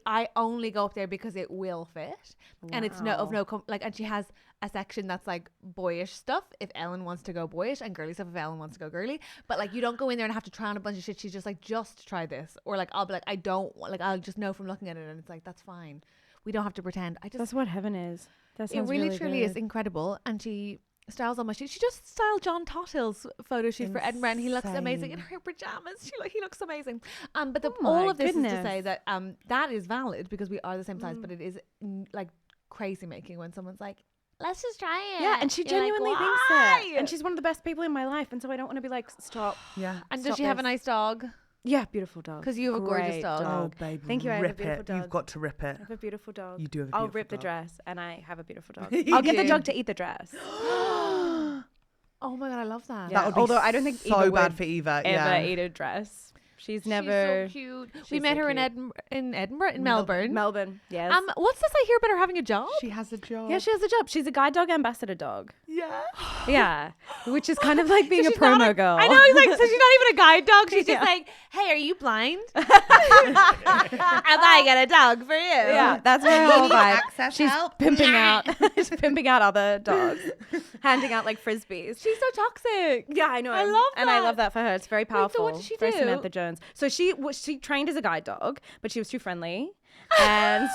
I only go up there because it will fit, and it's and she has a section that's like boyish stuff if Ellen wants to go boyish, and girly stuff if Ellen wants to go girly. But like, you don't go in there and have to try on a bunch of shit. She's just like, just try this, or like I'll be like, I don't want, like I'll just know from looking at it, and it's like, that's fine. We don't have to pretend. That's what heaven is. That It sounds really truly is good. incredible, and she styles on my shoot. She just styled John Tottill's photo shoot for Edinburgh, and he looks amazing in Insane. her pajamas. He looks amazing. But Oh all my of this is to goodness. say that that is valid because we are the same size, but it is like crazy making when someone's like, let's just try it. Yeah, and she You're like, genuinely thinks "Why?" it. And she's one of the best people in my life, and so I don't want to be like, stop. Yeah. And does Stop she have a this. nice dog? Yeah, beautiful dog. 'Cause you have a gorgeous Great dog. Oh, babe. Thank you. I have a Rip beautiful it. dog. You've got to rip it. I have a beautiful dog. You do have a I'll beautiful rip the dog. dress, and I have a beautiful dog. You I'll get the do. dog to eat the dress. Oh my god, I love that. Yeah. That would be Although I don't think so Eva bad would for Eva. Ever Yeah. eat a dress. She's never. She's so cute. We she's met so her in cute. Edinburgh, in Melbourne. Melbourne. Yes. What's this I hear about her having a job? She has a job. Yeah, she has a job. She's a guide dog ambassador dog. Yeah. Yeah, which is kind of like being a she's not promo girl. I know, he's like, so she's not even a guide dog. She's Yeah. just like, hey, are you blind? And I get a dog for you. Yeah, that's her whole vibe. Access She's help. pimping out. She's pimping out other dogs, handing out like frisbees. She's so toxic. Yeah, I know. I love and I that. love that for her. It's very powerful. what did she Very do? Samantha Jones. So she trained as a guide dog, but she was too friendly. And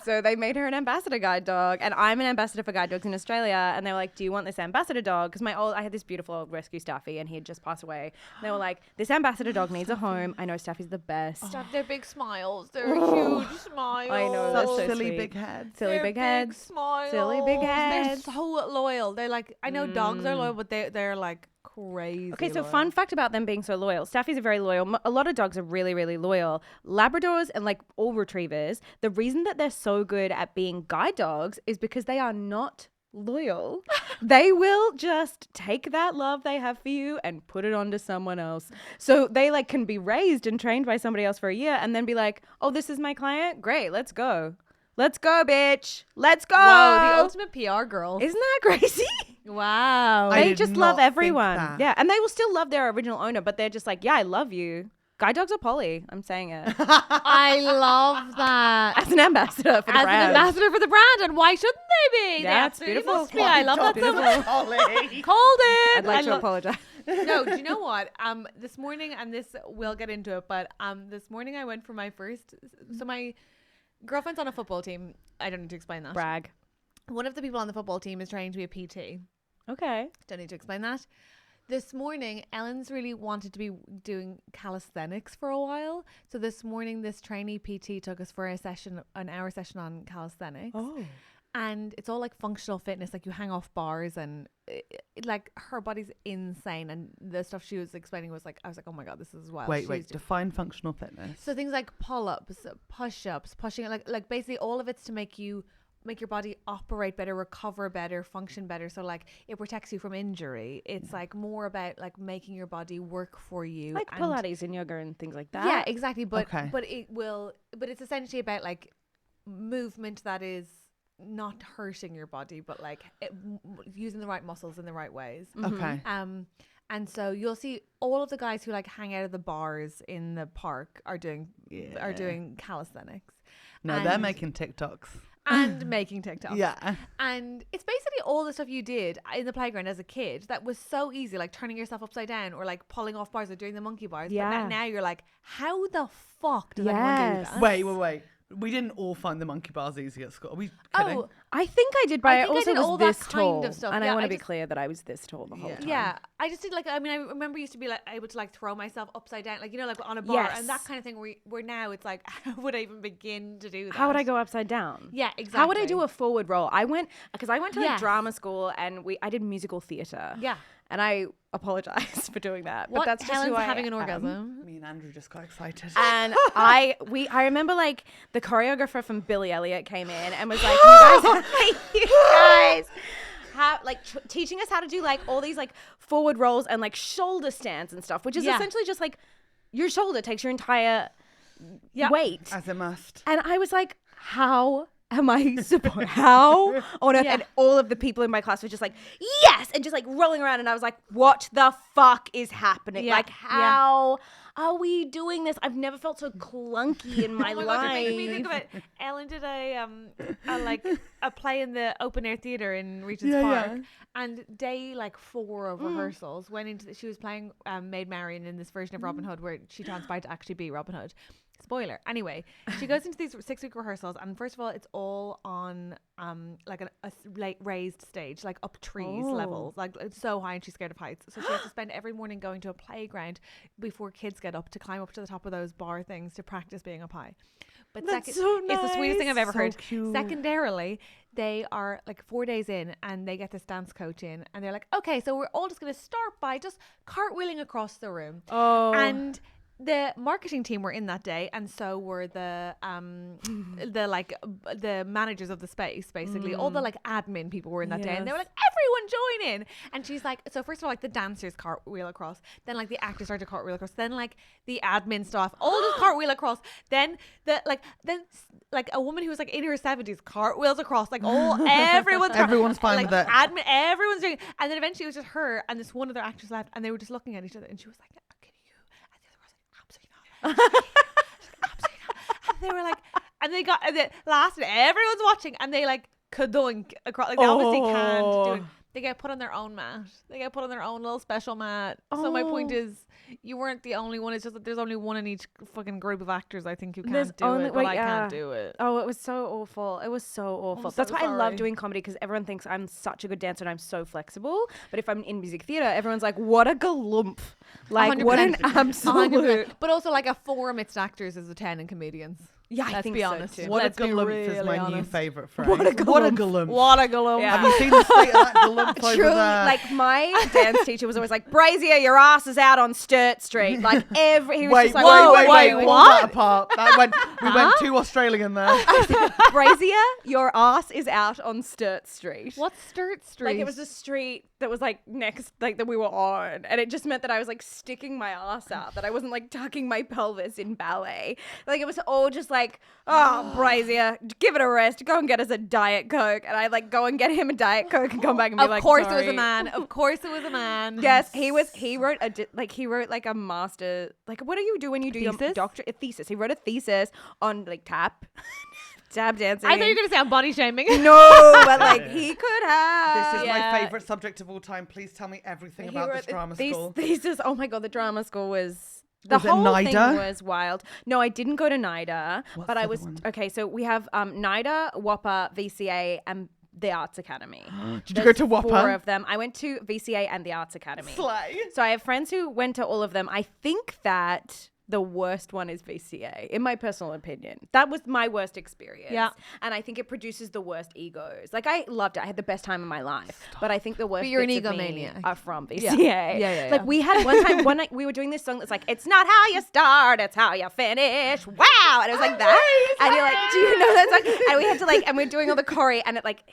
so they made her an ambassador guide dog, and I'm an ambassador for guide dogs in Australia. And they were like, "Do you want this ambassador dog?" Because I had this beautiful old rescue Staffy, and he had just passed away. And they were like, "This ambassador dog needs a home. I know Staffy's the best. Stop, they're big smiles. They're huge smiles. I know, Such that's so silly sweet. big heads. Silly They're big heads. smiles. Silly big heads. They're so loyal. They're like, I know dogs are loyal, but they're like crazy. Okay, so loyal. fun fact about them being so loyal. Staffy's are very loyal. A lot of dogs are really, really loyal. Labradors and like all retrievers, the reason that they're so good at being guide dogs is because they are not loyal. They will just take that love they have for you and put it onto someone else. So they like can be raised and trained by somebody else for a year and then be like, oh, this is my client? Great, let's go. Let's go, bitch. Let's go. Whoa, the ultimate PR girl. Isn't that crazy? Wow. I They did just not love think everyone. that. Yeah, and they will still love their original owner, but they're just like, yeah, I love you. Guide dogs are poly. I'm saying it. I love that. As an ambassador for the As brand. an ambassador for the brand, and why shouldn't they be? Yeah, They it's absolutely beautiful. must be. I love that so much. Ollie. Called it. I'd like I to lo- apologize. No, do you know what? This morning, and this we'll get into it, but this morning I went for my first. So my girlfriend's on a football team. I don't need to explain that. Brag. One of the people on the football team is training to be a PT. Okay. Don't need to explain that. This morning, Ellen's really wanted to be doing calisthenics for a while. So this morning, this trainee PT took us for an hour session on calisthenics. Oh. And it's all like functional fitness, like you hang off bars and like her body's insane. And the stuff she was explaining was like, I was like, oh my God, this is wild. Wait, She's wait. Define functional fitness. So things like pull-ups, push-ups, pushing, like basically all of it's to make your body operate better, recover better, function better. So like it protects you from injury. It's like more about like making your body work for you. Like and Pilates and yoga and things like that. yeah, exactly. But Okay. but it's essentially about like movement that is not hurting your body, but like using the right muscles in the right ways. Okay. And so you'll see all of the guys who like hang out of the bars in the park are doing calisthenics. No, they're And- making TikToks. and making TikToks. Yeah. And it's basically all the stuff you did in the playground as a kid that was so easy, like turning yourself upside down or like pulling off bars or doing the monkey bars. But Yeah. now you're like, how the fuck does anyone do Yes. that? Wait. We didn't all find the monkey bars easy at school. Are we kidding? Oh, I think I did, but I I think I also did all was that this kind tall. of stuff. And Yeah, I want I to be just- clear that I was this tall the whole Yeah. time. yeah. I just did like, I mean, I remember used to be like able to like throw myself upside down, like, you know, like on a bar and that Yes. kind of thing where now it's like, how would I even begin to do that? How would I go upside down? Yeah, exactly. How would I do a forward roll? I went to like Yes. drama school and I did musical theater. Yeah. And I apologize for doing that. What? But that's just Helen's who I having an am. orgasm. Me and Andrew just got excited. And I remember like the choreographer from Billy Elliot came in and was like, you guys have like teaching us how to do like all these like forward rolls and like shoulder stands and stuff, which is Yeah. essentially just like your shoulder takes your entire Yeah. weight. As it must. And I was like, how am I supposed? How on earth? Yeah. And all of the people in my class were just like, yes, and just like rolling around. And I was like, what the fuck is happening? Yeah. Like, how are we doing this? I've never felt so clunky in my, Oh my life. God, you're making me think of it. Ellen did a play in the open air theater in Regent's Park, and day like 4 of rehearsals went into. She was playing Maid Marian in this version of Robin Hood, where she transpired to actually be Robin Hood. Spoiler. Anyway, she goes into these 6-week rehearsals, and first of all, it's all on like a like raised stage, like up trees levels, like it's so high, and she's scared of heights. So she has to spend every morning going to a playground before kids get up to climb up to the top of those bar things to practice being up high. But That's so it's the sweetest thing I've ever So heard. cute. Secondarily, they are like 4 days in, and they get this dance coach in, and they're like, okay, so we're all just going to start by just cartwheeling across the room. Oh. And the marketing team were in that day, and so were the managers of the space, basically. All the like admin people were in that day, and they were like, everyone join in. And she's like, so first of all, like the dancers cartwheel across, then like the actors start to cartwheel across, then like the admin staff all just cartwheel across, then a woman who was like in her 70s cartwheels across, like everyone's fine like, with it. Admin, everyone's doing it. And then eventually it was just her and this one other actress left, and they were just looking at each other, and she was like, can you? And the other was like, absolutely not. And they were like, and they got, and it lasted, everyone's watching, and they like kadunk across, like they obviously can't do it. They get put on their own mat. They get put on their own little special mat. So my point is, you weren't the only one. It's just that there's only one in each fucking group of actors, I think, who can't do it. But I can't do it. Oh, it was so awful. It was so awful. That's why I love doing comedy, because everyone thinks I'm such a good dancer and I'm so flexible. But if I'm in music theatre, everyone's like, what a galumph. Like, 100%. what an absolute. 100%. But also, like, a 4 amidst actors is a 10 in comedians. Yeah, I Let's think be so honest. too. What Let's a be galumph is really my new honest. favourite phrase. What a galumph. What a galumph. What a galumph. Yeah. Have you seen the state of that galumph over Truly, there? like my dance teacher was always like, Brasier, your ass is out on Sturt Street. Like he was just like, wait, what? pull that apart. We went too Australian there. Brasier, your ass is out on Sturt Street. What's Sturt Street? Like it was a street that was like next, like that we were on, and it just meant that I was like sticking my ass out, that I wasn't like tucking my pelvis in ballet. Like it was all just like, oh, Brasier, give it a rest, go and get us a Diet Coke, and I like go and get him a Diet Coke and come back and be like, of course sorry. it was a man. Of course it was a man. Yes, he wrote a master, like what do you do when you do your doctorate? A thesis. He wrote a thesis on like tap dancing. I thought you were going to say I'm body shaming. No, but like he could have. This is my favourite subject of all time. Please tell me everything about this drama school. Thesis. Oh my God, the drama school was... The Was it whole thing NIDA? was wild. No, I didn't go to NIDA, What's but the I other was... one? Okay, so we have NIDA, WAPA, VCA, and the Arts Academy. Did you go to WAPA? 4 of them. I went to VCA and the Arts Academy. Slay. So I have friends who went to all of them. I think that the worst one is VCA, in my personal opinion. That was my worst experience. Yeah. And I think it produces the worst egos. Like, I loved it. I had the best time of my life. But I think the worst But you're an bits of me egomaniac. are from VCA. Yeah. Like, we had one night, we were doing this song that's like, it's not how you start, it's how you finish. Wow. And it was like that. And you're like, do you know that song? And we had to like, and we're doing all the choreo, and it like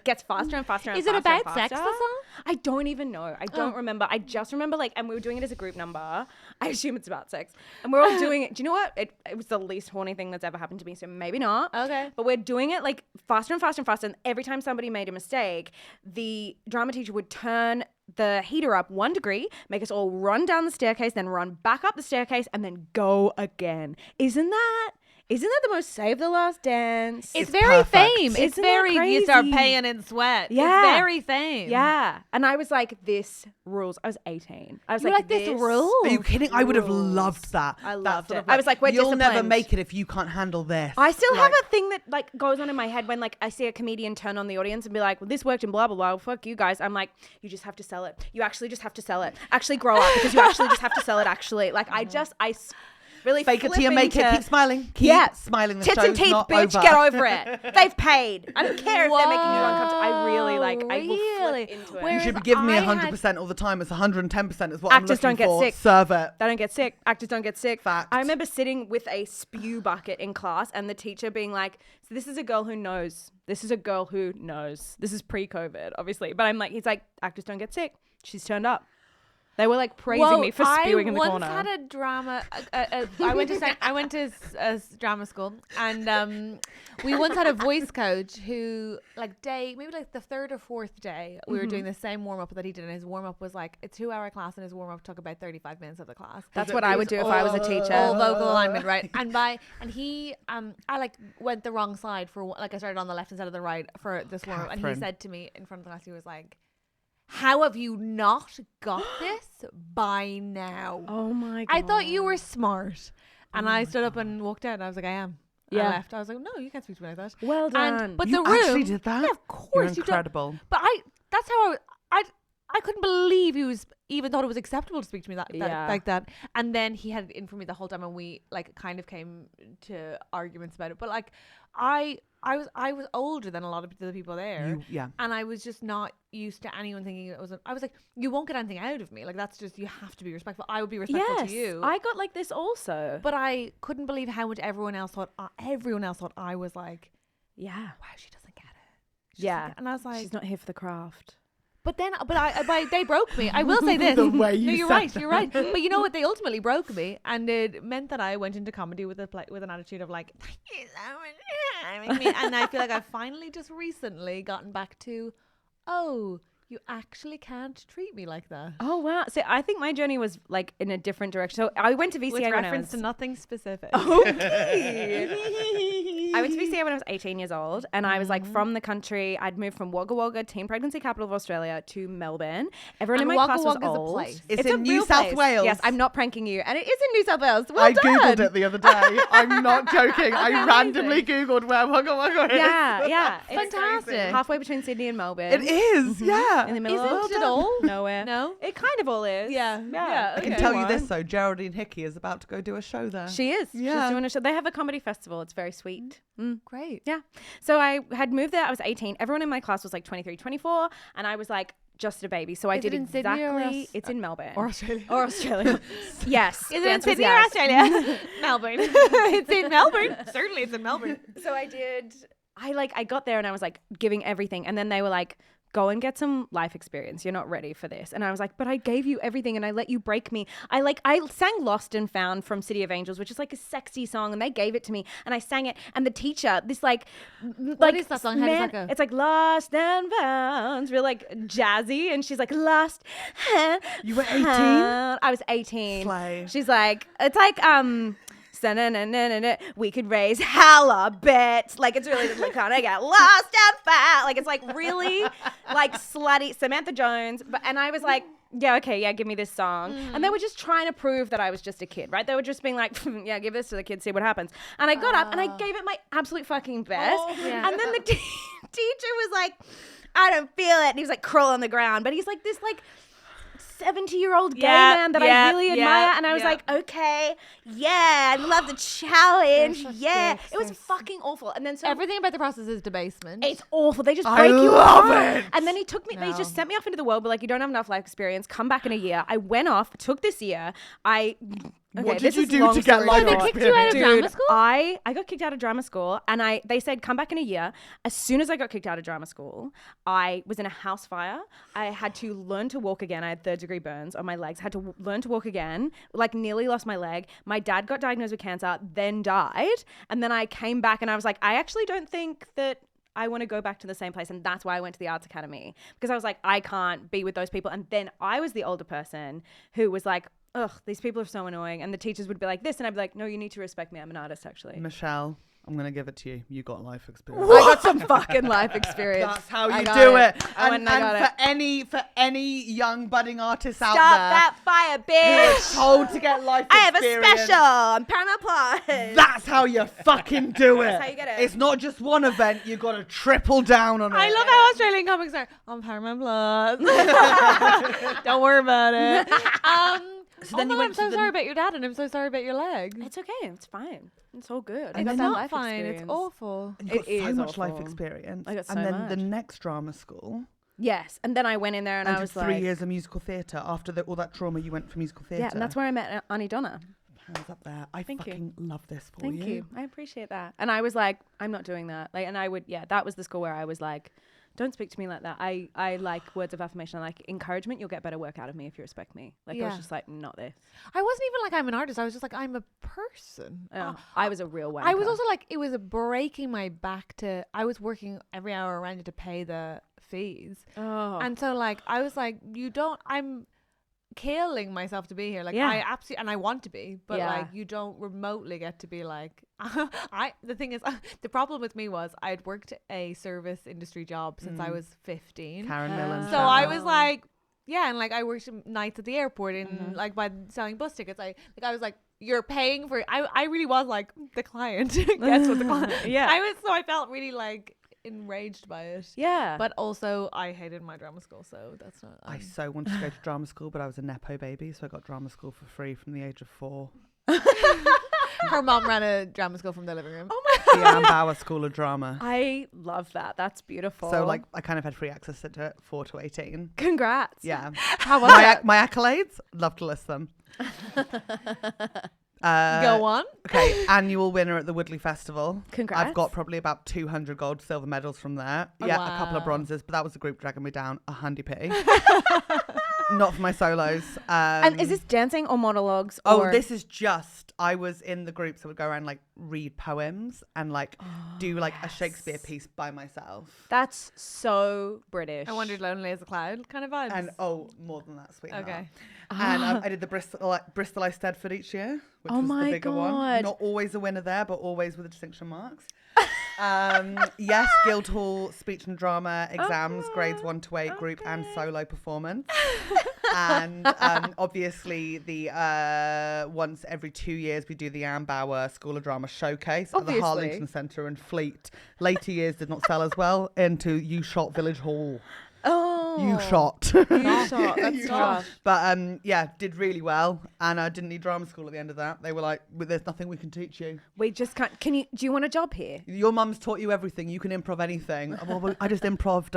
gets faster and faster and Is it faster and about sex, the faster. song? I don't even know. I don't remember. I just remember like, and we were doing it as a group number. I assume it's about sex. And we're all doing it. Do you know what? It was the least horny thing that's ever happened to me, so maybe not. Okay. But we're doing it like faster and faster and faster. And every time somebody made a mistake, the drama teacher would turn the heater up 1 degree, make us all run down the staircase, then run back up the staircase, and then go again. Isn't that the most Save the Last Dance? It's very perfect. fame. It's Isn't that very, you start crazy? paying in sweat. Yeah. It's very fame. Yeah. And I was like, this rules. I was 18. I was You're like, this rules? Are you kidding? I would have loved that. I That loved sort it. of I was like, we're you'll never disciplined. make it if you can't handle this. I still have Like- a thing that like goes on in my head when like I see a comedian turn on the audience and be like, well, this worked and blah, blah, blah. Well, fuck you guys. I'm like, you just have to sell it. You actually just have to sell it. Actually grow up, because you actually just have to sell it actually. Like really Fake it till you make it. into- Keep smiling. Keep smiling. The Tits show's and teeth, not bitch. over. Get over it. They've paid. I don't care if they're making you uncomfortable. I really like. I will Really? flip into it. Where- You should be Whereas giving me I 100% all the time. It's 110% is what I'm Actors looking don't get for. sick. Serve it. They don't get sick. Actors don't get sick. Fact. I remember sitting with a spew bucket in class and the teacher being like, so this is a girl who knows. This is a girl who knows. This is pre-COVID, obviously. But I'm like, he's like, actors don't get sick. She's turned up. They were like praising me for spewing in the corner. I once had a drama. I went to drama school, and we once had a voice coach who, like maybe like the 3rd or 4th day, we were doing the same warm up that he did, and his warm up was like a 2-hour class, and his warm up took about 35 minutes of the class. That's what I would do if I was a teacher. All vocal alignment, right? And he, I like went the wrong side for like I started on the left instead of the right for this warm up, and he Catherine. said to me in front of the class, he was like, how have you not got this by now? Oh my God. I thought you were smart. And I stood up and walked out, and I was like, I am. Yeah. I left. I was like, no, you can't speak to me like that. Well done. But You the room, actually did that? Yeah, of course. You're you don't. incredible. But that's how I couldn't believe he was even thought it was acceptable to speak to me like that. And then he had it in for me the whole time, and we like kind of came to arguments about it. But like I was older than a lot of the people there. Yeah. And I was just not used to anyone thinking it was. I was like, you won't get anything out of me. Like that's just, you have to be respectful. I would be respectful Yes, to you. I got like this also. But I couldn't believe how much everyone else thought. Everyone else thought I was like, Yeah. wow, she doesn't get it. She doesn't Yeah. get it. And I was like, She's not here for the craft. but they broke me. I will say this. The way you no, you're said right. that. You're right. But you know what? They ultimately broke me, and it meant that I went into comedy with an attitude of like, thank you so much. And I feel like I've finally just recently gotten back to, oh, you actually can't treat me like that. Oh wow! So I think my journey was like in a different direction. So I went to VCA With when reference I was to nothing specific. I went to VCA when I was 18 years old, and I was like from the country. I'd moved from Wagga Wagga, teen pregnancy capital of Australia, to Melbourne. Everyone And in my Wagga class was Wagga's a old. place. It's a in New real South place. Wales. Yes, I'm not pranking you, and it is in New South Wales. Well I done. googled it the other day. I'm not joking. I randomly googled where Wagga Wagga is. Yeah. It's Fantastic. halfway between Sydney and Melbourne. It is. Yeah. in the middle Is of it at all? nowhere. No? It kind of all is. Yeah. I can Okay. tell you Go this on. though, Geraldine Hickey is about to go do a show there. She is. Yeah. She's doing a show. They have a comedy festival. It's very sweet. Great. Yeah. So I had moved there. I was 18. Everyone in my class was like 23, 24. And I was like just a baby. So I Is did it in Sydney or exactly. It's in Melbourne. Or Australia. Or Australia. Yes. Is the it in answer is Sydney or yes. Australia? Melbourne. It's in Melbourne. Certainly it's in Melbourne. So I got there and I was like giving everything. And then they were like, go and get some life experience. You're not ready for this. And I was like, but I gave you everything and I let you break me. I sang Lost and Found from City of Angels, which is like a sexy song. And they gave it to me and I sang it. And the teacher, this What is that song? How does that go? It's like Lost and Found. It's real like jazzy. And she's like, Lost and You were 18? Found. I was 18. Slay. She's like, it's like, we could raise hella bets. Like it's really just like kind of get lost and found. Like it's like really like slutty Samantha Jones. And I was like, yeah, okay, yeah, give me this song. And they were just trying to prove that I was just a kid, right? They were just being like, yeah, give this to the kids, see what happens. And I got up and I gave it my absolute fucking best. Yeah. And then the teacher was like, I don't feel it. And he was like crawl on the ground. But he's like this like 70-year-old gay man that I really admire. And I was like, okay, yeah, I love the challenge. Yeah. It was fucking awful. And then so Everything about the process is debasement. it's awful. They just I break you love apart. it. And then he took me, they just sent me off into the world, but like, you don't have enough life experience. Come back in a year. I went off, took this year. What did this you is do long to get story life they short. kicked you out of drama school? I got kicked out of drama school and they said come back in a year. As soon as I got kicked out of drama school, I was in a house fire. I had to learn to walk again. I had 3rd-degree burns on my legs. Had to learn to walk again. Like nearly lost my leg. My dad got diagnosed with cancer, then died. And then I came back and I was like, I actually don't think that I want to go back to the same place. And that's why I went to the Arts Academy. Because I was like, I can't be with those people. And then I was the older person who was like, ugh, these people are so annoying. And the teachers would be like this. And I'd be like, no, you need to respect me. I'm an artist, actually. Michelle, I'm going to give it to you. You got life experience. I got some fucking life experience. That's how I you got do it. I went and I got it. For any young budding artists out Stop there that fire, who are bitch. told to get life I have a experience, special on Paramount Plus. that's how you fucking do it. That's how you get it. It's not just one event. You've got to triple down on it. I love how Australian comics are on Paramount Plus. Don't worry about it. So then you I'm went so to the- sorry about your dad, and I'm so sorry about your leg. It's okay. It's fine. It's all good. I It's got that not life fine. experience. It's awful. You got It so is much life awful. experience. I got so and then the much. next drama school. Yes. And then I went in there and I did was 3 like, years of musical theatre. After all that trauma, you went for musical theatre. yeah, and that's where I met Aunty Donna. Hands up there. I Thank you. fucking love this for Thank you. I appreciate that. And I was like, I'm not doing that. Like, and I would, yeah, that was the school where I was like, don't speak to me like that. I like words of affirmation. I like encouragement. You'll get better work out of me if you respect me. Like, I was Yeah. just like, not this. I wasn't even like I'm an artist. I was just like I'm a person. I was a real wanker. I was also like it was breaking my back to. I was working every hour around it to pay the fees, and so like I was like, you don't. I'm killing myself to be here. Like Yeah. I absolutely, and I want to be, but Yeah. like you don't remotely get to be like. The thing is, the problem with me was I had worked a service industry job since I was 15. Karen Millen. So I was like, yeah, and like I worked nights at the airport and like by selling bus tickets. I was like, you're paying for. I really was like the client. Guess what the client? Yeah. I felt really like enraged by it. Yeah. But also I hated my drama school, so that's not. I so wanted to go to drama school, but I was a nepo baby, so I got drama school for free from the age of 4. Her mom ran a drama school from the living room. Oh my The Anne Bauer School of Drama. I love that. That's beautiful. So like I kind of had free access to it 4 to 18. Congrats. Yeah. How was My accolades, love to list them. Go on. Okay, annual winner at the Woodley Festival. Congrats. I've got probably about 200 gold, silver medals from there. Oh, Yeah, a couple of wow. bronzes, but that was the group dragging me down a handy pee. Not for my solos. And is this dancing or monologues? Oh, or? this is just, I was in the groups that would go around like read poems and like do like a Shakespeare piece by myself. That's so British. I wandered lonely as a cloud kind of vibes. And more than that, sweetheart. Okay. And I did the Bristol I Stedford each year, which Oh was my the bigger one. God. Not always a winner there, but always with distinction marks. Yes, Guildhall speech and drama exams, grades 1 to 8, group and solo performance. And obviously the once every 2 years we do the Anne Bauer School of Drama showcase at the Obviously. Harlington Centre in Fleet. Later years did not sell as well into You Shot Village Hall. Oh. You shot. You shot. That's You tough. But yeah, did really well, and I didn't need drama school at the end of that. They were like, well, "There's nothing we can teach you. We just can't. Do you want a job here? Your mum's taught you everything. You can improv anything." Well, I just improved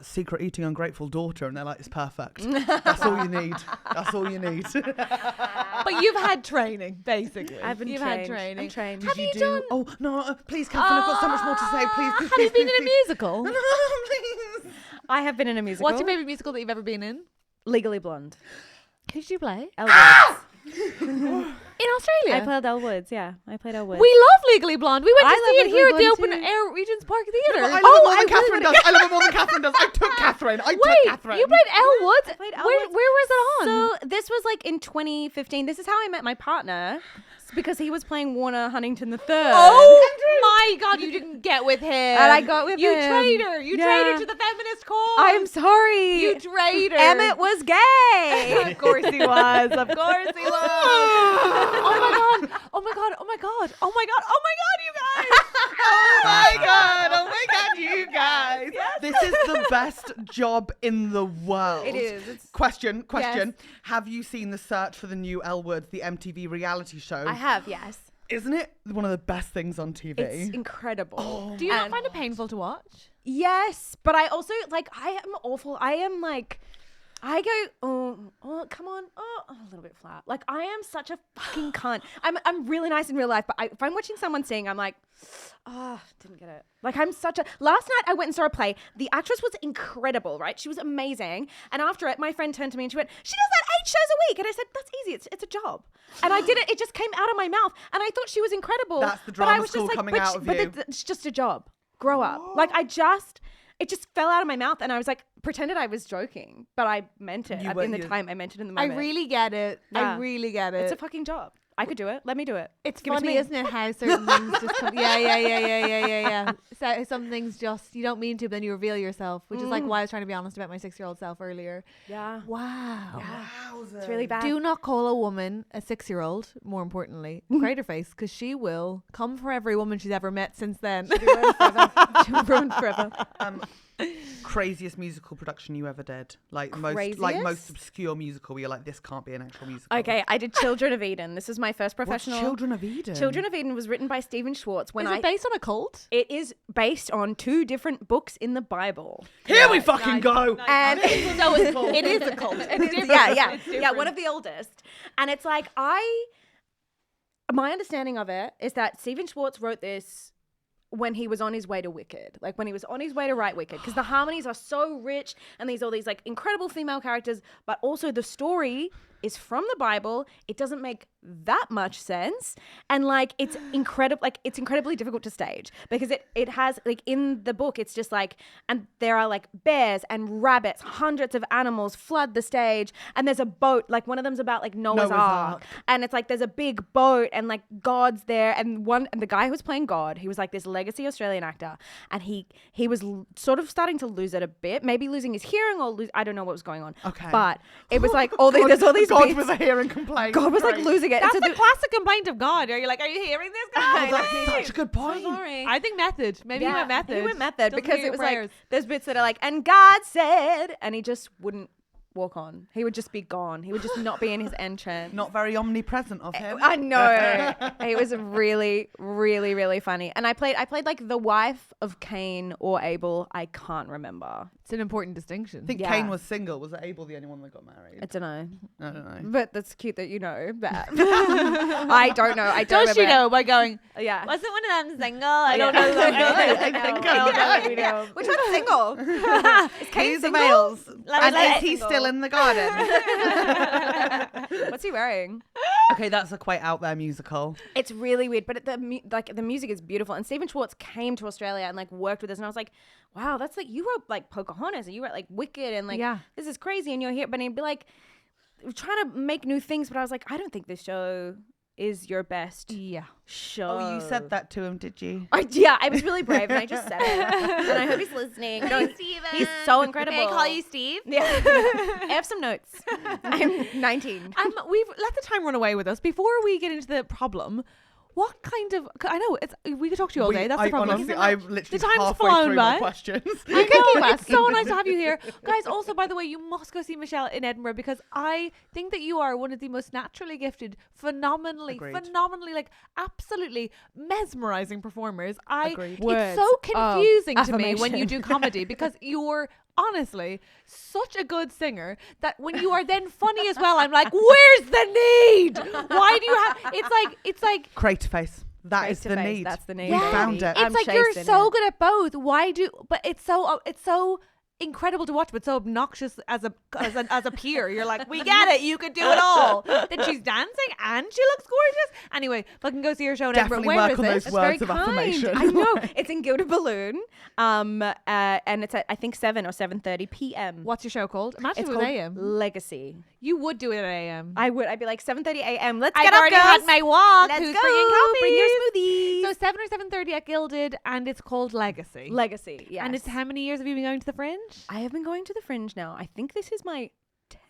Secret Eating Ungrateful Daughter, and they're like, "It's perfect. That's all you need. That's all you need." But you've had training, basically. You've had training. I'm trained. Did you do? Oh no, please, Catherine. I've got so much more to say. Please, please, Have you please, been in a please, musical? please. Please. I have been in a musical. What's your favourite musical that you've ever been in? Legally Blonde. Who did you play? Elle Woods. In Australia? I played Elle Woods. Yeah, I played Elle Woods. We love Legally Blonde. We went to I see love it here at the Legally Open Blonde Air Regent's Park Theatre. I love it more than Catherine does. I love it more than Catherine does. I took Catherine. I took Wait, Catherine. you played Elle Woods? I played Elle Where Woods. was it on? So this was like in 2015. This is how I met my partner, because he was playing Warner Huntington III. Oh my God, you didn't get with him. And I got with you him. traitor. You Yeah. traitor to the feminist cause. I'm sorry. You traitor. Emmett was gay. Of course he was. Of course he was. Oh my God. Oh my God. Oh my God. Oh my God. Oh my God, you guys. Oh my God. Oh my God, you guys. This is the best job in the world. It is. It's- Question. Yes. Have you seen the search for the new Elle Woods, the MTV reality show? I have, yes. Isn't it one of the best things on TV? It's incredible. Do you not And- find it painful to watch? Yes, but I also like. I am awful. I am like. I go, oh, come on, a little bit flat. Like I am such a fucking cunt. I'm really nice in real life, but if I'm watching someone sing, I'm like, didn't get it. Like I'm such a. Last night I went and saw a play. The actress was incredible, right? She was amazing. And after it, my friend turned to me and she went, "She does that 8 shows a week." And I said, "That's easy. It's a job." And I did it. It just came out of my mouth, and I thought she was incredible. That's the but I drama was school just like, coming out of you. But it's just a job. Grow up. Like it just fell out of my mouth, and I was like, pretended I was joking, but I meant it in the time. I meant it in the moment. I really get it. Yeah. I really get it. It's a fucking job. I could do it. Let me do it. It's Give it to funny, me. isn't it, how certain things just come. Yeah. So some things just, you don't mean to, but then you reveal yourself, which is like why I was trying to be honest about my 6-year-old self earlier. Yeah. Wow. It's really bad. Do not call a woman a 6-year-old, more importantly, crater face, because she will come for every woman she's ever met since then. She'll ruin forever. Craziest musical production you ever did? Like most Craziest? obscure musical where you're like, this can't be an actual musical. Okay, I did Children of Eden. This is my first What's professional. Children of Eden? Children of Eden was written by Stephen Schwartz. Is it based on a cult? It is based on 2 different books in the Bible. Here we fucking go. And So it is a cult. yeah, one of the oldest. And it's like my understanding of it is that Stephen Schwartz wrote this when he was on his way to Wicked, like when he was on his way to write Wicked, because the harmonies are so rich and all these like incredible female characters, but also the story is from the Bible. It doesn't make that much sense, and like it's incredible. Like it's incredibly difficult to stage because it has like in the book it's just like, and there are like bears and rabbits, hundreds of animals flood the stage, and there's a boat. Like one of them's about like Noah's Ark, and it's like there's a big boat and like God's there, and the guy who was playing God, he was like this legacy Australian actor, and he was sort of starting to lose it a bit, maybe losing his hearing or I don't know what was going on. Okay, but it was like there's all these. God bits. was a hearing complaint. God was like losing it. That's So the classic complaint of God. Are you like, are you hearing this, God? That's such a good point. Sorry. I think method. Maybe he went method. He went method Doesn't because hear it was your prayers. like there's bits that are like, and God said, and he just wouldn't walk on. He would just be gone. He would just not be in his entrance. Not very omnipresent of him. I know. He was really, really, really funny. And I played like the wife of Cain or Abel. I can't remember. It's an important distinction. I think Yeah. Cain was single. Was Abel the only one that got married? I don't know. I don't know. But that's cute that you know that. I don't know. I don't Does she remember. know by going, Yeah. wasn't one of them single? I don't Yeah. know. I think Yeah. Which one's single? Is Cain He's the single? males. Let And me is let he single. still in the garden? What's he wearing? Okay, that's a quite out there musical. It's really weird, but the music is beautiful. And Stephen Schwartz came to Australia and like worked with us, and I was like, wow, that's like, you wrote like Pocahontas and you wrote like Wicked and like this is crazy, and you're here. But he'd be like, we're trying to make new things, but I was like, I don't think this show is your best show. Oh, you said that to him, did you? I was really brave, and I just said it. And I hope he's listening. No, he's so incredible. May I call you Steve? Yeah. I have some notes. I'm 19. We've let the time run away with us. Before we get into the problem, what kind of? I know we could talk to you all day. That's the problem. Honestly, I'm literally The time's halfway flown through by. my questions. I know, it's so nice to have you here. Guys, also, by the way, you must go see Michelle in Edinburgh, because I think that you are one of the most naturally gifted, phenomenally, like absolutely mesmerizing performers. Agreed. It's Words so of confusing to me when you affirmation. do comedy, because you're honestly such a good singer that when you are then funny as well, I'm like, where's the need? Why do you have, it's like Creative face. That is the need. That's the need. We Yeah. found it. I'm it's like you're chasing so it. good at both. But it's so incredible to watch, but so obnoxious as a peer. You're like, we get it, you could do it all. Then she's dancing and she looks gorgeous. Anyway, fucking go see her show in Edinburgh. Definitely Where work is on it? those That's words very of kind. affirmation. I know. It's in Gilda Balloon. And it's at, I think, 7 or 7:30 p.m. What's your show called? Imagine It's it was called AM. Legacy. You would do it at AM. I'd be like 7:30 a.m. Let's I've get up, already girls. had my walk. Let's Who's go. bringing coffee? Bring your smoothies. So 7 or 7:30 at Gilded, and it's called Legacy. Legacy. Yes. And it's how many years have you been going to the Fringe? I have been going to the Fringe now. I think this is my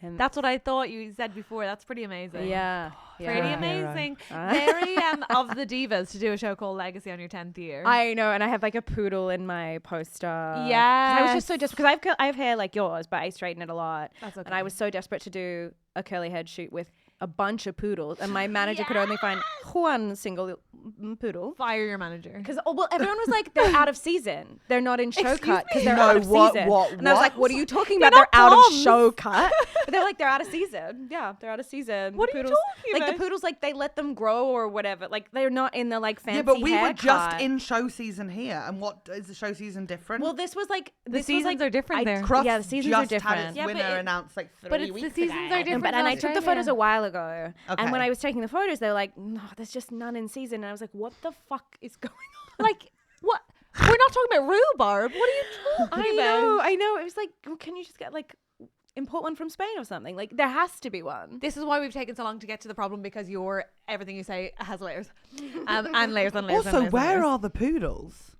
10th. That's what I thought you said before. That's pretty amazing. Yeah. Pretty yeah. amazing. Ah. Very of the divas to do a show called Legacy on your 10th year. I know, and I have like a poodle in my poster. Yes. I was just so desperate because I have hair like yours, but I straighten it a lot. That's okay. And I was so desperate to do a curly head shoot with a bunch of poodles, and my manager could only find one single poodle. Fire your manager. Because everyone was like, they're out of season. They're not in show cut because they're No, out of what- season. what- and I was what? like, what are you talking They're about? They're not out of Poms. show cut. But they're like, they're out of season. Yeah, they're out of season. What The are you poodles, talking like about? the poodles, like they let them grow or whatever. Like they're not in the like fancy Yeah, but we were haircut. just in show season here. And what is the show season different? Well, this was like The this was seasons like, are different there. Crust yeah, the seasons just are had different. its Yeah, but winner it- announced like 3 but it's weeks the seasons ago. are different. And in I took the Australia. photos a while ago. Okay. And when I was taking the photos, they were like, no, there's just none in season. And I was like, what the fuck is going on? Like, what? We're not talking about rhubarb. What are you talking about? I know. It was like, well, can you just get like import one from Spain or something? Like there has to be one. This is why we've taken so long to get to the problem, because everything you say has layers. And layers and layers. Also, and layers where and layers. are the poodles?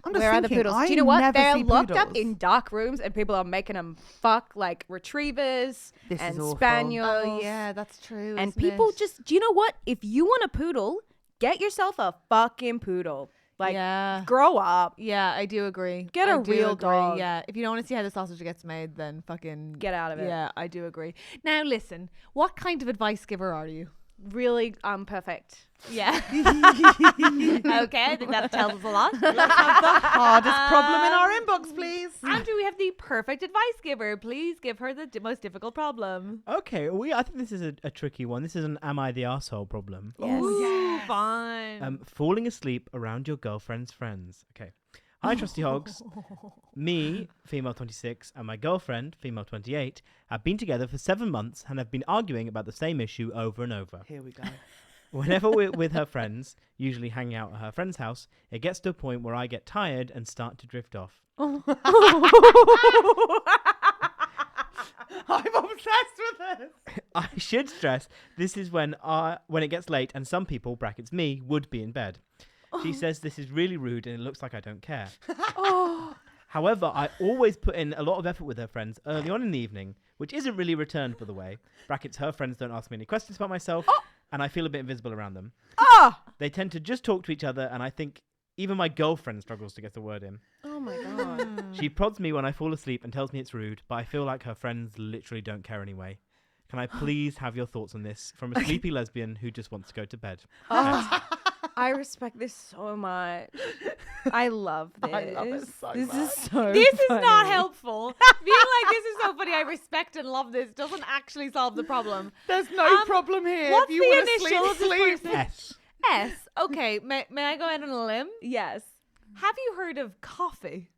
I'm just Where are the thinking, poodles? I Do you know what? never They're see locked up poodles. in dark rooms, and people are making them fuck like retrievers This and is awful. spaniels. Oh, yeah, that's true. And isn't people it? just, do you know what? If you want a poodle, get yourself a fucking poodle. Like, yeah. grow up. Yeah, I do agree. Get I a do real agree. dog. Yeah, if you don't want to see how the sausage gets made, then fucking Get out of it. Yeah, I do agree. Now listen, what kind of advice giver are you? Really perfect. Yeah. Okay, I think that tells us a lot. Let's have the hardest problem in our inbox, please. Andrew, we have the perfect advice giver. Please give her the most difficult problem. Okay, I think this is a tricky one. This is an am I the arsehole problem. Yes. Ooh, fun. Falling asleep around your girlfriend's friends. Okay. Hi, Trusty Hogs. Me, female 26, and my girlfriend, female 28, have been together for 7 months and have been arguing about the same issue over and over. Here we go. Whenever we're with her friends, usually hanging out at her friend's house, it gets to a point where I get tired and start to drift off. I'm obsessed with this. I should stress, this is when it gets late and some people, brackets me, would be in bed. She says this is really rude and it looks like I don't care. However, I always put in a lot of effort with her friends early on in the evening, which isn't really returned, by the way. Brackets, her friends don't ask me any questions about myself, and I feel a bit invisible around them. They tend to just talk to each other, and I think Even my girlfriend struggles to get a word in. Oh my God. She prods me when I fall asleep and tells me it's rude, but I feel like her friends literally don't care anyway. Can I please have your thoughts on this from a sleepy lesbian who just wants to go to bed? I respect this so much. I love this. I love it so This much. is so This is funny. not helpful. Being like, this is so funny, I respect and love this, doesn't actually solve the problem. There's no problem here. What's if you the wanna initial of this sleep. person? S. S. Okay, may I go out on a limb? Yes. Have you heard of coffee?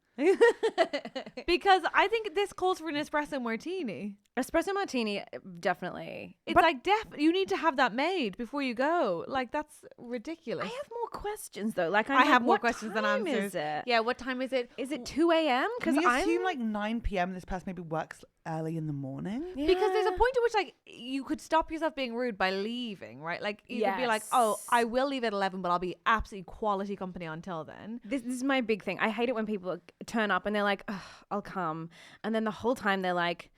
Because I think this calls for an espresso martini. Espresso martini, definitely. It's But like you need to have that made before you go. Like, that's ridiculous. I have more questions though. Like I have more what questions than time answers. Is it? Yeah, what time is it? Is it 2 a.m.? Can Because we I assume like 9 p.m. this person maybe works early in the morning? Because there's a point at which, like, you could stop yourself being rude by leaving, right? Like, you could be like, oh, I will leave at 11, but I'll be absolutely quality company until then. This is my big thing. I hate it when people turn up and they're like, "Ugh, I'll come," and then the whole time they're like,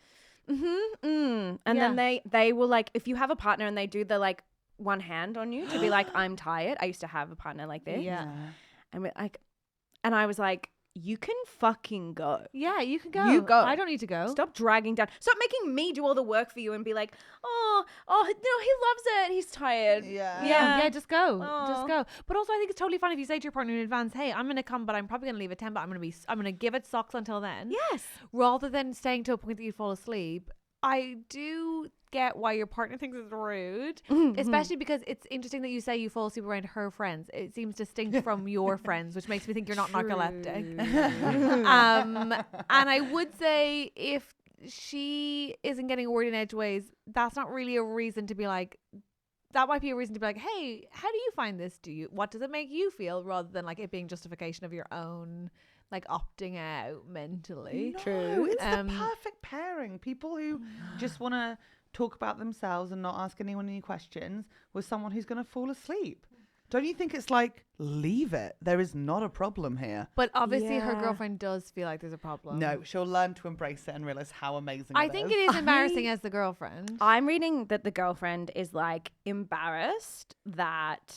and then they will like, if you have a partner and they do the like one hand on you to be like, I'm tired. I used to have a partner like this. Yeah. And we're like, and I was like, you can fucking go. Yeah, you can go. You go. I don't need to go. Stop dragging down. Stop making me do all the work for you and be like, oh, no, he loves it. He's tired. Yeah. Yeah, just go. Aw. Just go. But also I think it's totally fine if you say to your partner in advance, hey, I'm gonna come, but I'm probably gonna leave at 10, but I'm gonna give it socks until then. Yes. Rather than staying to a point that you fall asleep. I do get why your partner thinks it's rude, especially because it's interesting that you say you fall asleep around her friends. It seems distinct from your friends, which makes me think you're not narcoleptic. And I would say if she isn't getting a word in edgeways, that's not really a reason to be like, that might be a reason to be like, hey, how do you find this? What does it make you feel? Rather than like it being justification of your own like opting out mentally. No, it's the perfect pairing. People who just want to talk about themselves and not ask anyone any questions with someone who's going to fall asleep. Don't you think it's like, leave it? There is not a problem here. But obviously her Yeah. girlfriend does feel like there's a problem. No, she'll learn to embrace it and realize how amazing I it think is. it is embarrassing as the girlfriend. I'm reading that the girlfriend is like embarrassed that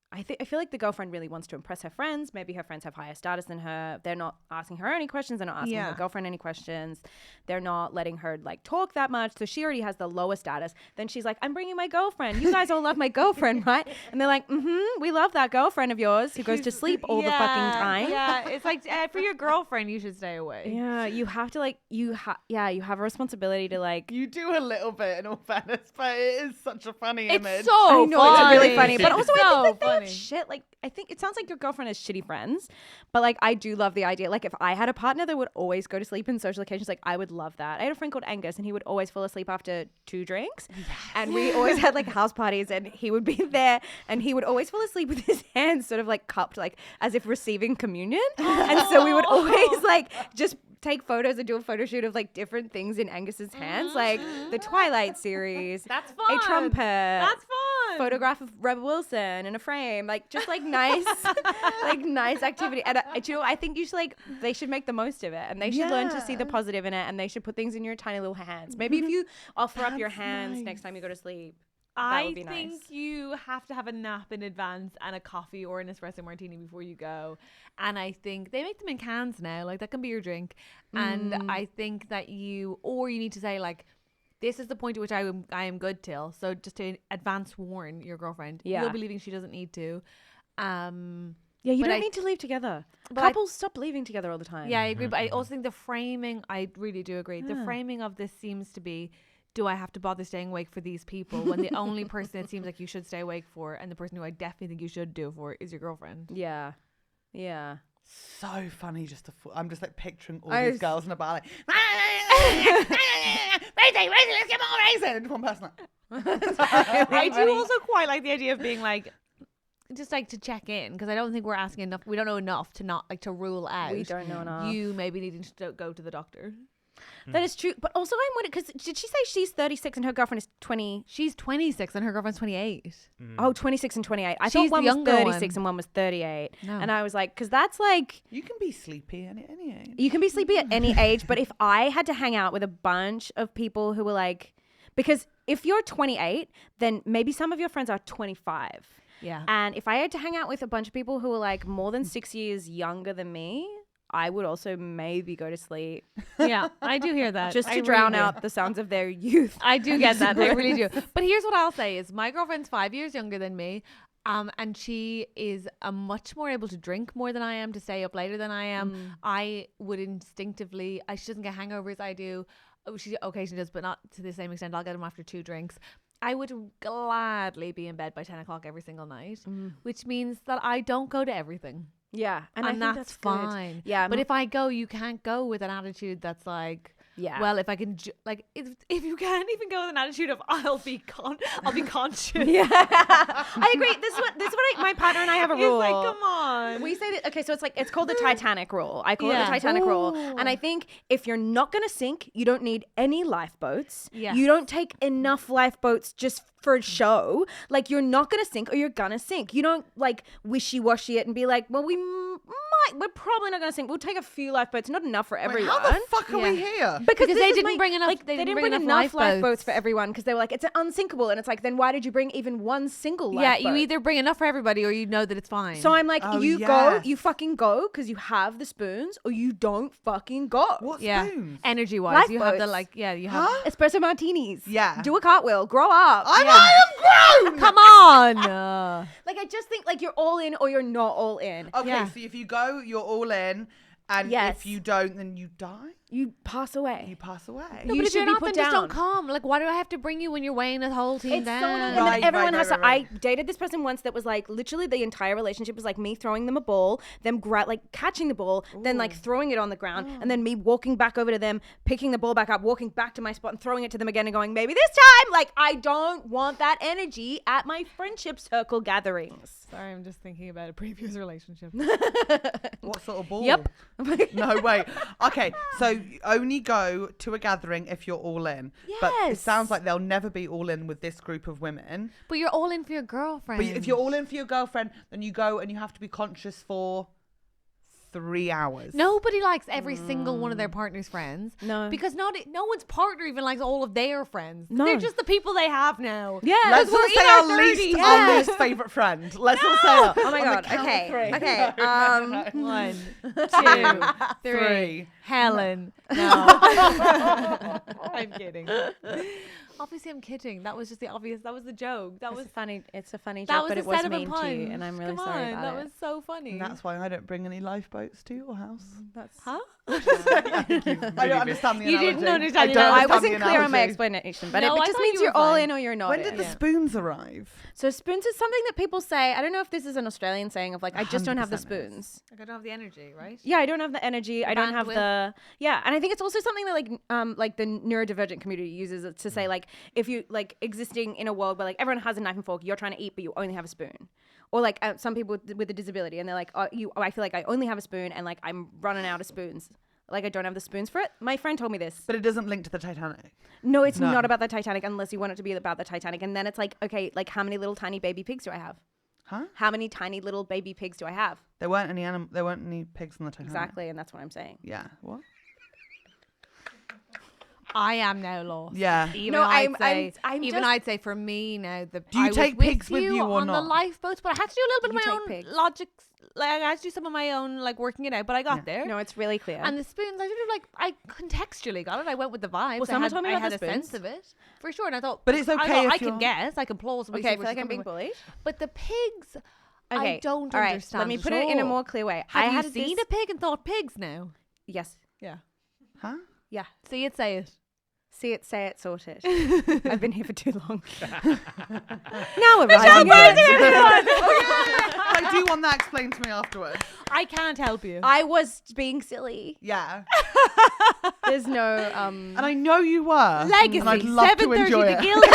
I feel like the girlfriend really wants to impress her friends. Maybe her friends have higher status than her. They're not asking her any questions. They're not asking her girlfriend any questions. They're not letting her like talk that much. So she already has the lower status. Then she's like, I'm bringing my girlfriend. You guys all love my girlfriend, right? And they're like, we love that girlfriend of yours who goes to sleep all the fucking time. Yeah, it's like for your girlfriend, you should stay away. Yeah, you have to like, you have a responsibility to like. You do a little bit in all fairness, but it is such a funny It's image. so I know it's really funny. funny, but also It's I so think that they funny. have shit. Like I think it sounds like your girlfriend has shitty friends, but like I do love the idea. Like if I had a partner that would always go to sleep in social occasions, like I would love that. I had a friend called Angus, and he would always fall asleep after 2 drinks, and we always had like house parties, and he would be there, and he would always fall asleep with his hands sort of like cupped, like as if receiving communion, and so we would always like just take photos and do a photo shoot of like different things in Angus's hands, like the Twilight series. That's fun. A trumpet. That's fun. Photograph of Rebel Wilson in a frame, like just like nice, like nice activity. And I think you should like they should make the most of it, and they should learn to see the positive in it, and they should put things in your tiny little hands. Maybe if you offer up your hands next time you go to sleep. That would be nice. think you have to have a nap in advance and a coffee or an espresso martini before you go. And I think they make them in cans now. Like that can be your drink. And I think that you need to say like, this is the point at which I am good till. So just to advance warn your girlfriend. Yeah. You'll be leaving. She doesn't need to. Yeah, you But don't I- need to leave together. but Couples stop leaving together all the time. Yeah, I agree. But I also think the framing, I really do agree. The framing of this seems to be, do I have to bother staying awake for these people when the only person it seems like you should stay awake for and the person who I definitely think you should do it for is your girlfriend. Yeah. So funny. I'm just like picturing all I these was- girls in a bar like, Rosie, let's get more raisin. And one person like, I do also quite like the idea of being like, just like to check in, because I don't think we're asking enough. We don't know enough to not like to rule out. We don't know enough. You maybe needing to go to the doctor. That is true. But also I'm wondering, because did she say she's 36 and her girlfriend is 20? She's 26 and her girlfriend's 28. Oh, 26 and 28. I She's thought one the was younger 36 one. and one was 38. No. And I was like, because that's like, you can be sleepy at any age. you can be sleepy at any age. But if I had to hang out with a bunch of people who were like, because if you're 28, then maybe some of your friends are 25. Yeah. And if I had to hang out with a bunch of people who were like more than 6 years younger than me, I would also maybe go to sleep Yeah, I do hear that. just I to really drown do. out the sounds of their youth. I do get that. I really do. But here's what I'll say is my girlfriend's 5 years younger than me. And she is much more able to drink more than I am, to stay up later than I am. I would instinctively, she doesn't get hangovers, I do. She occasionally does, but not to the same extent. I'll get them after 2 drinks. I would gladly be in bed by 10 o'clock every single night, which means that I don't go to everything. Yeah. And I think that's good. fine. Yeah. But if I go, you can't go with an attitude that's like, yeah. well, if I can, if you can't even go with an attitude of I'll be conscious. Yeah. I agree. This is what my partner and I have a rule. It's like, come on. We say that, okay, so it's called the Titanic rule. I call it the Yeah. Titanic rule. Ooh. And I think if you're not going to sink, you don't need any lifeboats. Yes. You don't take enough lifeboats just for a show. Like, you're not going to sink or you're going to sink. You don't like wishy-washy it and be like, well, we're probably not going to sink. We'll take a few lifeboats, not enough for Wait, everyone. how the fuck are we Yeah. here? Because they this is didn't bring enough. Like, they didn't bring enough lifeboats for everyone because they were like, it's unsinkable. And it's like, then why did you bring even one single lifeboat? Yeah, you either bring enough for everybody or you know that it's fine. So I'm like, Oh, you yes. go, you fucking go because you have the spoons, or you don't fucking go. What yeah, spoons? energy wise, you have the Lifeboats. you have. Huh? Espresso martinis. Yeah. Do a cartwheel. Grow up. I am grown! Come on. Like, I just think like you're all in or you're not all in. Okay, Yeah. so if you go, you're all in. And Yes. if you don't, then you die? You pass away. You pass away. No, You but if should you're be not, put then just don't down. come. Like, why do I have to bring you when you're weighing the whole team It's down? so annoying. Right, And then everyone right, has right, to. right. I dated this person once that was like literally the entire relationship was like me throwing them a ball, them like catching the ball, then like throwing it on the ground, and then me walking back over to them, picking the ball back up, walking back to my spot and throwing it to them again and going, maybe this time. Like, I don't want that energy at my friendship circle gatherings. Sorry, I'm just thinking about a previous relationship. What sort of ball? Yep. No, wait. Okay, so you only go to a gathering if you're all in. But it Yes. sounds like they'll never be all in with this group of women. But you're all in for your girlfriend. But if you're all in for your girlfriend, then you go and you have to be conscious for 3 hours. Nobody likes every single one of their partner's friends. No. Because no one's partner even likes all of their friends. No. They're just the people they have now. Yeah. Let's all we're say in our our least, 30s. our Yeah. least favourite friend. Let's all say that. Oh my On the God. count of Okay. three. Okay. One, two, three. Three. Helen. No. I'm kidding. Obviously, I'm kidding. That was just the obvious. That was the joke. That was funny. It's a funny that joke, was but the it was set of a mean punch. to you, and I'm really Come sorry on, about that it. was so funny. And that's why I don't bring any lifeboats to your house. That's Huh? I don't understand the You analogy. didn't understand I the don't I analogy. understand wasn't the clear on my analogy. explanation, but No, it I just thought means you were you're all fine. in or you're not When in. did the spoons arrive? So spoons is something that people say. I don't know if this is an Australian saying of like, I just don't have the 100% it is. spoons. Like I don't have the energy, right? Yeah, I don't have the energy. I don't have Bandwidth. and I think it's also something that like the neurodivergent community uses it to say like, if you like existing in a world where like everyone has a knife and fork, you're trying to eat but you only have a spoon, or like some people with a disability and they're like, I feel like I only have a spoon and like I'm running out of spoons. Like I don't have the spoons for it. My friend told me this. But it doesn't link to the Titanic. No, it's No. not about the Titanic unless you want it to be about the Titanic. And then it's like, okay, like how many little tiny baby pigs do I have? Huh? How many tiny little baby pigs do I have? There weren't any pigs on the Titanic. Exactly, and that's what I'm saying. Yeah. What? I am now lost. Yeah. Even No, I'd I'm say, even just- I'd say for me now, Do you I was take pigs with you or on not? the lifeboats, but I had to do a little bit You of my take own pigs. logic. Like I had to do some of my own like working it out, but I got there. No, it's really clear. And the spoons, I sort of like I contextually got it. I went with the vibes. Well, someone I had, told me I about had the a sense spoons. of it for sure. And I thought, But it's I okay thought, if I can you're- guess, I can plausibly okay, I see feel where like she's I'm being coming from. bullied. But the pigs, Okay, I don't all right, understand. let me at put it in a all. more clear way. Have I you had seen this- a pig and thought pigs now? Yes. Yeah. Huh? Yeah. See it, say it. See it, say it, sort it. I've been here for too long. Now we're rising I do want that explained to me afterwards. I can't help you. I was being silly. Yeah. There's no And I know you were. Legacy, And I'd love to 7:30 enjoy the it. Gilded.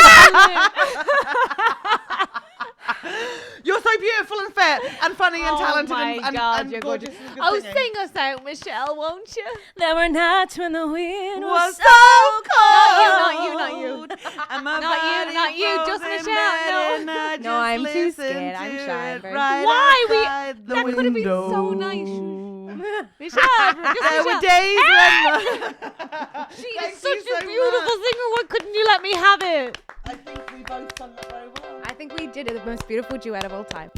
You're so beautiful and fit and funny and talented oh my and God, you're gorgeous. gorgeous. and good Oh, singing. sing us out, Michelle, won't you? There were nights when the wind Was was so cold. Not you. And my Not you, body not you, just frozen Michelle, red no. and I No, just I'm too listened scared. I'm to shy, it very right Why? outside the That could have been so window. nice. Michelle, just There were Michelle. days when She Thank is such you a so beautiful much. singer. Why couldn't you let me have it? I think we both sung that very well. I think we did it. The most beautiful duet of all time.